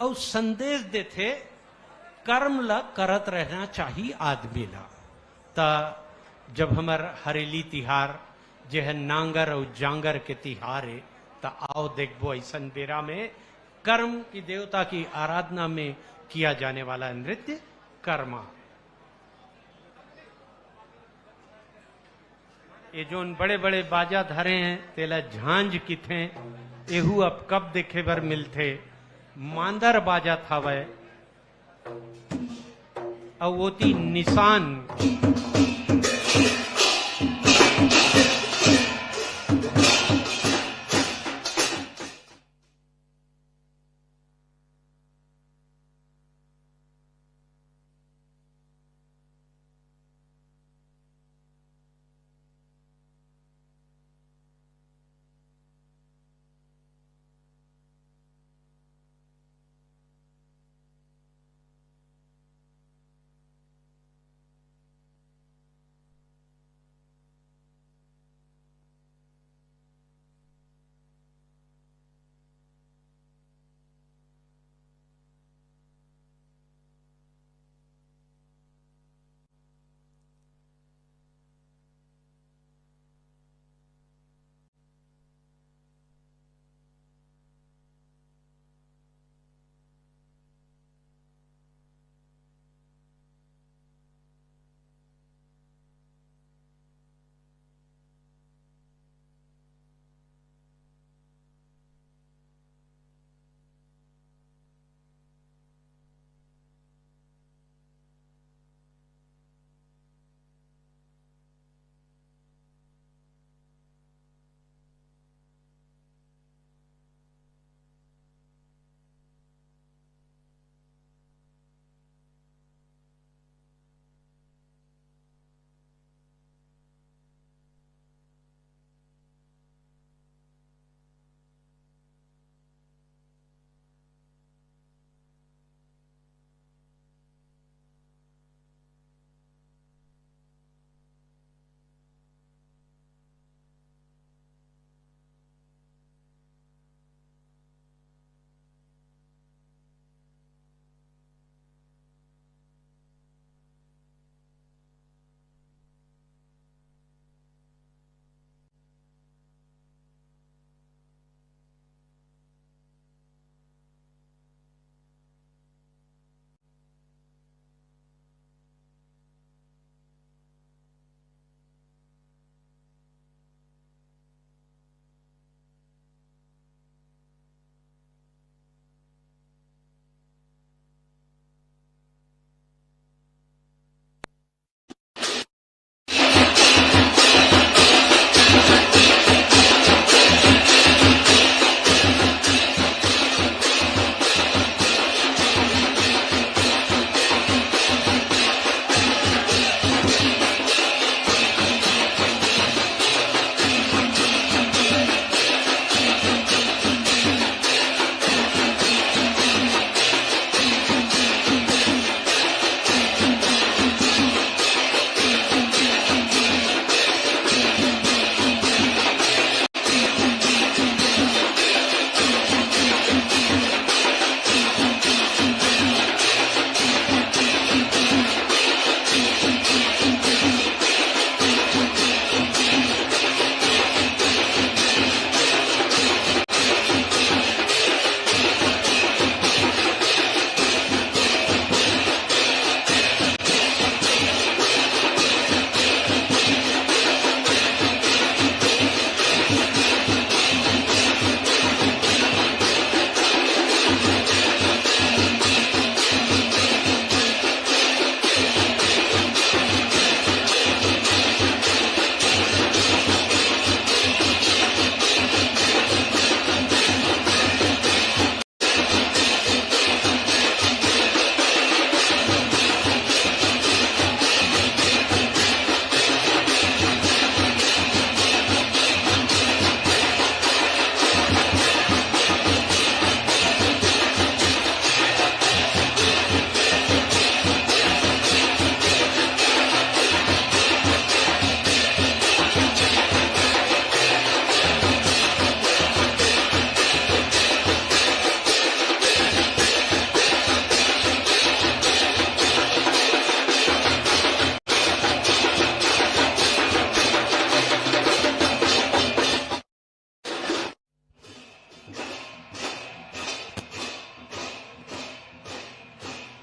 [SPEAKER 2] और संदेश देते कर्म ला करत रहना चाहिए आदमी ला। ता जब हमार हरेली तिहार जे है नांगर और जांगर के तिहार है, ता आओ देखबो ऐसा बेरा में कर्म की देवता की आराधना में किया जाने वाला नृत्य कर्मा। ये जो बड़े बड़े बाजा धरे हैं तेला झांझ किथे, एहू अब कब देखे बर मिलते। मांदर बाजा था वह, और वो थी निशान।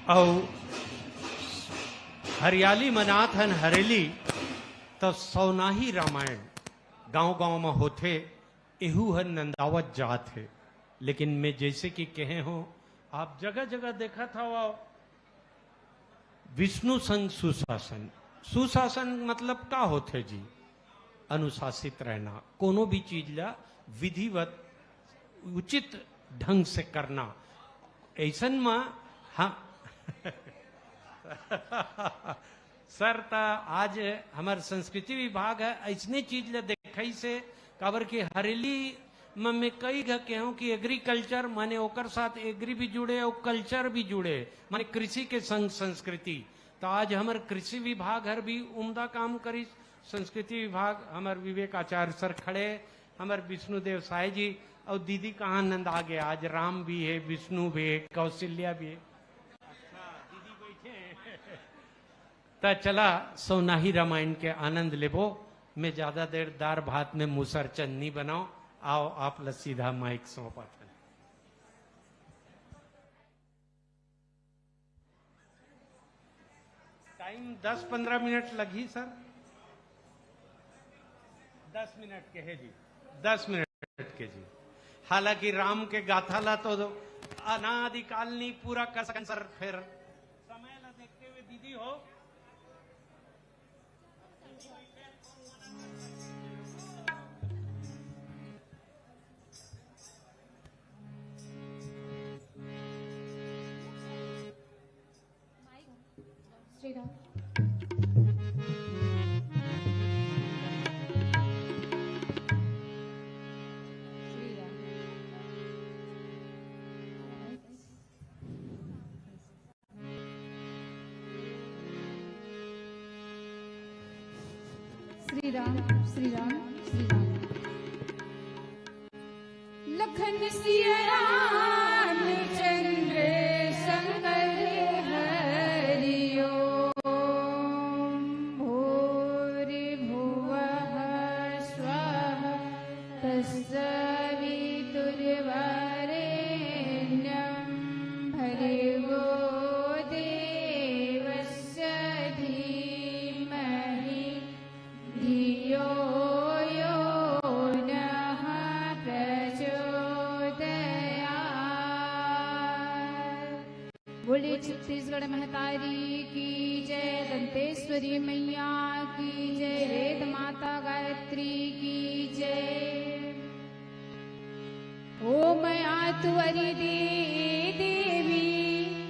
[SPEAKER 2] और हरियाली मनात हन हरेली तो सौनाही रामायण गांव-गांव में होते, एहू हन नंदावत जात है। लेकिन मैं जैसे कि कहे हो, आप जगह जगह देखा था वो विष्णु संग सुशासन। सुशासन मतलब का होते जी? अनुशासित रहना, कोनो भी चीज ला विधिवत उचित ढंग से करना। ऐसन में हाँ सर ता आज हमार संस्कृति विभाग है ऐसने चीज ले देखई से काबर के हरेली में मैं कई कहूँ कि एग्रीकल्चर माने ओकर साथ एग्री भी जुड़े और कल्चर भी जुड़े, माने कृषि के संग संस्कृति। तो आज हमार कृषि विभाग हर भी उम्दा काम करी। संस्कृति विभाग हमार विवेक आचार्य सर खड़े, हमार विष्णुदेव साय जी और दीदी कहाँ नंद आ गया। आज राम भी है, विष्णु भी है, कौशल्या भी है। अच्छा दीदी बैठे तो चला सौनाही रामायण के आनंद लेबो। मैं ज्यादा देर दार भात में मूसर चन्नी बनाओ। आओ आप ल सीधा माइक सौंपा था। टाइम 10-15 मिनट लगी सर। 10 मिनट के है जी, 10 मिनट के जी। हालांकि राम के गाथा ला तो अनादिकाल नहीं पूरा कर सकन सर। फिर समय ला देखते हुए दीदी हो
[SPEAKER 3] श्री राम।
[SPEAKER 13] श्री राम श्री राम श्री राम। लखन सिया रामचंद्र शंकर हरिओ भूरि भुवः स्वः तत्सवितुर्वरेण्यं भर्गो देवस्य धीमहि धियो यो नः प्रचोदयात्। बोले छत्तीसगढ़ महतारी की जय, दंतेश्वरी मैया की जय, वेद माता गायत्री की जय। ओम आत्वरि देवी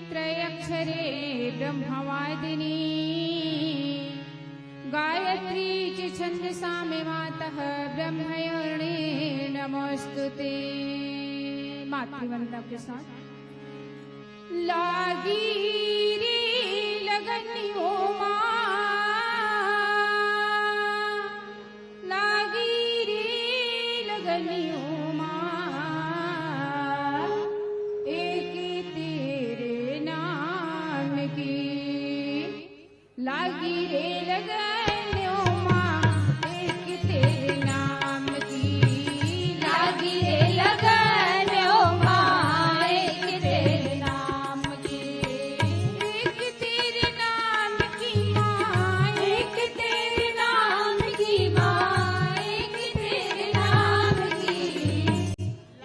[SPEAKER 13] त्रयक्षरे ब्रह्मवादिनी गायत्री च छन्दसा मे मातः ब्रह्मयोने नमोस्तुते। मातृवंदना के साथ लागी रे लगनी ओ माँ, लागी रे लगनी ओ माँ, एक तेरे नाम की लागी रे लगनी ओ माँ, एक तेरे नाम की लागी रे लगनी ओ माँ, एक तेरे नाम की, एक तेरे नाम की माँ, एक तेरे नाम की माँ, एक तेरे नाम की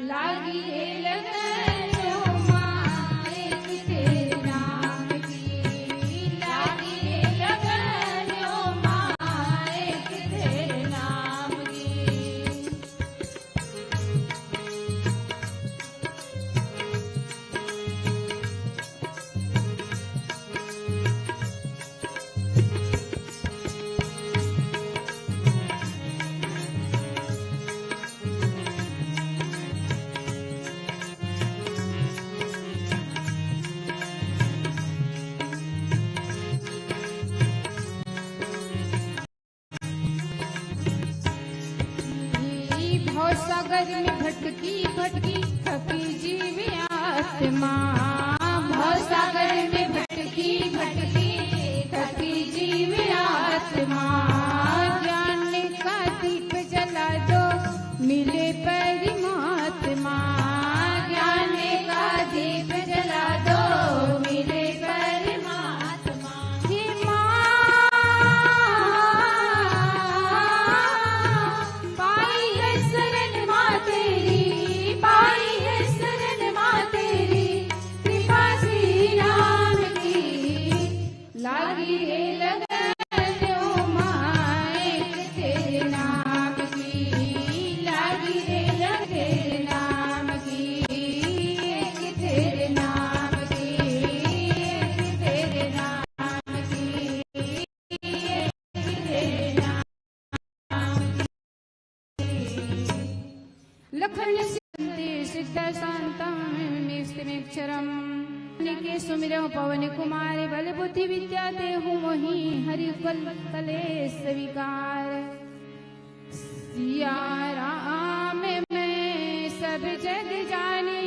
[SPEAKER 13] लागी रे लगनी ओ माँ, एक तेरे नाम की लागी रे लगनी ओ माँ, एक तेरे नाम की। भवसागर में भटकी भटकी थकी जीव आत्मा, भवसागर में भटकी भटकी थकी जीव आत्मा। ज्ञान का दीप जला दो मिले परमात्मा, ज्ञान का दीप जला दो मिले परमात्मा। लखन सिद्धांतमेक्षरम के सुमिरौ पवन कुमार बल बुद्धि विद्या देहु मोहि हरि कले स्वीकार। सिया राम मैं सब जग जानी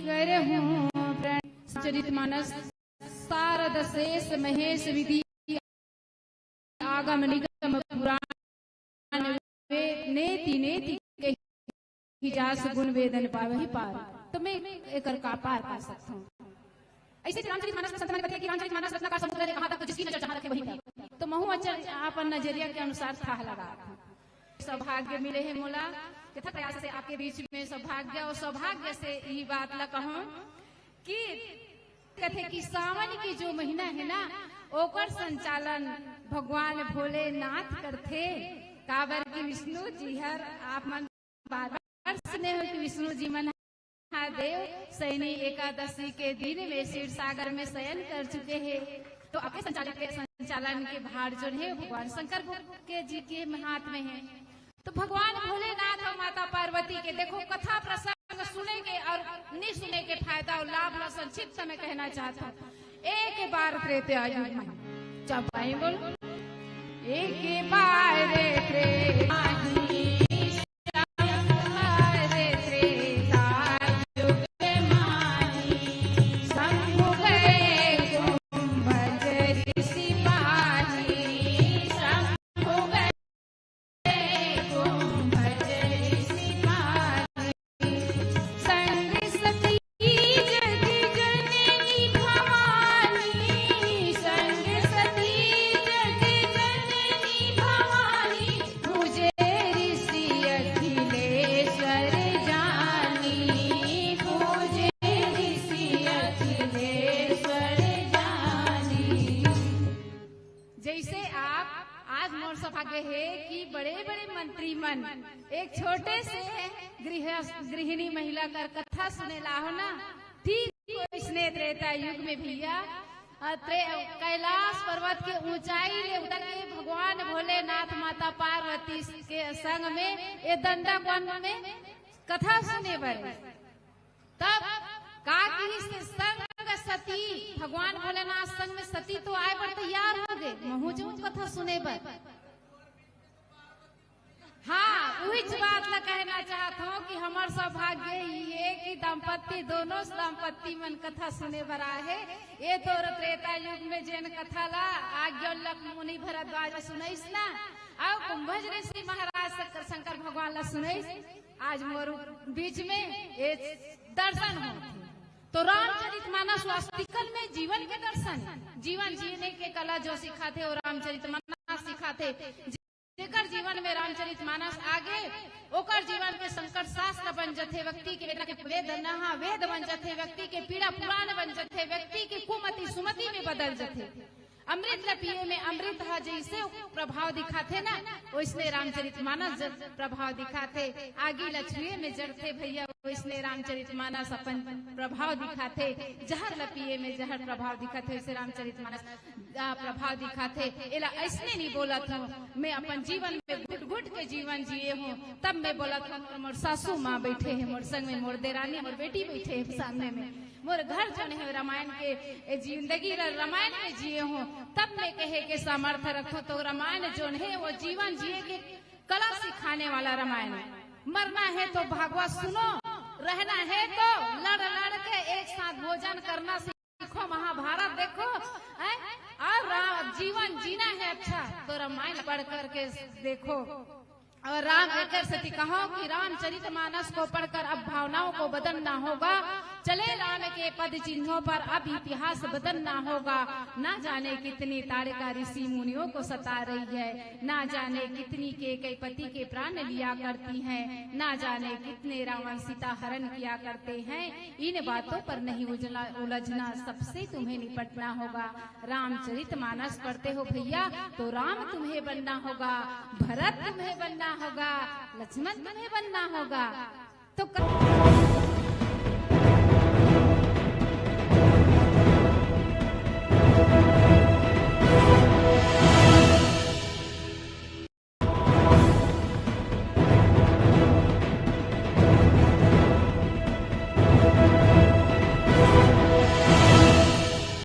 [SPEAKER 13] करहूँ चरितमानस सारद शेष महेश विधि आगम निगम पुराण नेति नेति कही जास गुण वेदन पावहि पार। तो मैं एक का पार पा सकता हूँ। ऐसे रामचरितमानस में संत ने बताया कि रामचरितमानस रचनाकार समुद्र ने कहा था, तो जिसकी नजर जहां रखे वही था। तो महू अपन नजरिया के अनुसार था लगा। सौभाग्य मिले है मोला कथा प्रयास से आपके बीच में सौभाग्य और सौभाग्य से यही बात ला कहूं कि कहते कि सावन की जो महीना है ना, ओकर संचालन भगवान भोलेनाथ करते। काबर की विष्णु जी हर आप मन बार सुने हो कि विष्णु जी मन देव सैनी एकादशी के दिन में क्षीर सागर में शयन कर चुके हैं। तो आपके संचालन के भार जो है भगवान शंकर के जी के हाथ में है। तो भगवान भोलेनाथ और माता पार्वती के देखो कथा प्रसंग सुनेंगे और नहीं सुने के फायदा और लाभ ला संक्षिप्त में कहना चाहता हूँ। एक बार त्रेता युग में जब भाई बोलो एक बार त्रेता एक छोटे से गृहिणी महिला कर कथा सुने लाहो ना। ठीक इसने त्रेता युग में भैया कैलाश पर्वत के ऊंचाई ले उतर के भगवान भोलेनाथ माता पार्वती के संग में ये दंडा वन में कथा सुने बड़े। तब का संग सती भगवान भोलेनाथ संग में सती तो आए पर तैयार हो गए महू जो कथा सुने बर। हाँ वही बात ला कहना चाहता हूँ कि हमार सौभाग्य ये कि दंपत्ति दोनों दंपत्ति मन कथा सुने बरा है। ये तो त्रेता युग में जैन कथा ला आज्ञोल्लक मुनि भरद्वाज सुनाइस ना, और कुंभज ऋषि महाराज शंकर भगवान ला सुनाइस। आज मोर बीच में ये दर्शन हो तो रामचरितमानस वास्तविकल में जीवन के दर्शन, जीवन जीने के कला जो सिखाते और रामचरितमानस सिखाते। जेकर जीवन में रामचरितमानस आगे ओकर जीवन में संकट शास्त्र बन जथे, व्यक्ति के वेदना के वेद बन जथे, व्यक्ति के पीड़ा पुराण बन जथे, व्यक्ति की कुमति सुमति में बदल जथे। अमृत पिए में अमृत जैसे प्रभाव दिखाते ना, वैसने रामचरितमानस प्रभाव दिखाते। आगे लछुए में जड़ते भैया वैसने रामचरितमानस अपन प्रभाव दिखाते। जहर लपिए में जहर प्रभाव दिखाते, वैसे रामचरितमानस प्रभाव दिखाते। एला ऐसने नहीं बोला था मैं अपन जीवन में घुट घुट के जीवन जिए हूँ। तब मैं बोला था मोर सासू माँ बैठे हैं मोर संग में, मोर देरानी मोर बेटी बैठे है सामने में, मोर घर जो है रामायण के जिंदगी रामायण में जिए हूँ। तब मैं कहे के सामर्थ्य रखो तो रामायण जो है वो जीवन जिए के कला सिखाने वाला रामायण है। मरना है तो भागवत सुनो, रहना है तो लड़ लड़ के एक साथ भोजन करना सीखो, महाभारत देखो और जीवन जीना है अच्छा तो रामायण पढ़ करके देखो। और राम एक सती कहो कि रामचरितमानस को पढ़कर अब भावनाओं को बदलना होगा। चले राम के पद चिन्हों पर अब इतिहास बदलना होगा। ना जाने कितनी तारिका ऋषि मुनियों को सता रही है, ना जाने कितनी के कई पति के प्राण लिया करती हैं, ना जाने कितने रावण सीता हरण किया करते हैं। इन बातों पर नहीं उलझना, सबसे तुम्हें निपटना होगा। रामचरितमानस पढ़ते हो भैया तो राम तुम्हें बनना होगा, भरत तुम्हें बनना होगा, लक्ष्मण तुम्हें बनना होगा। तो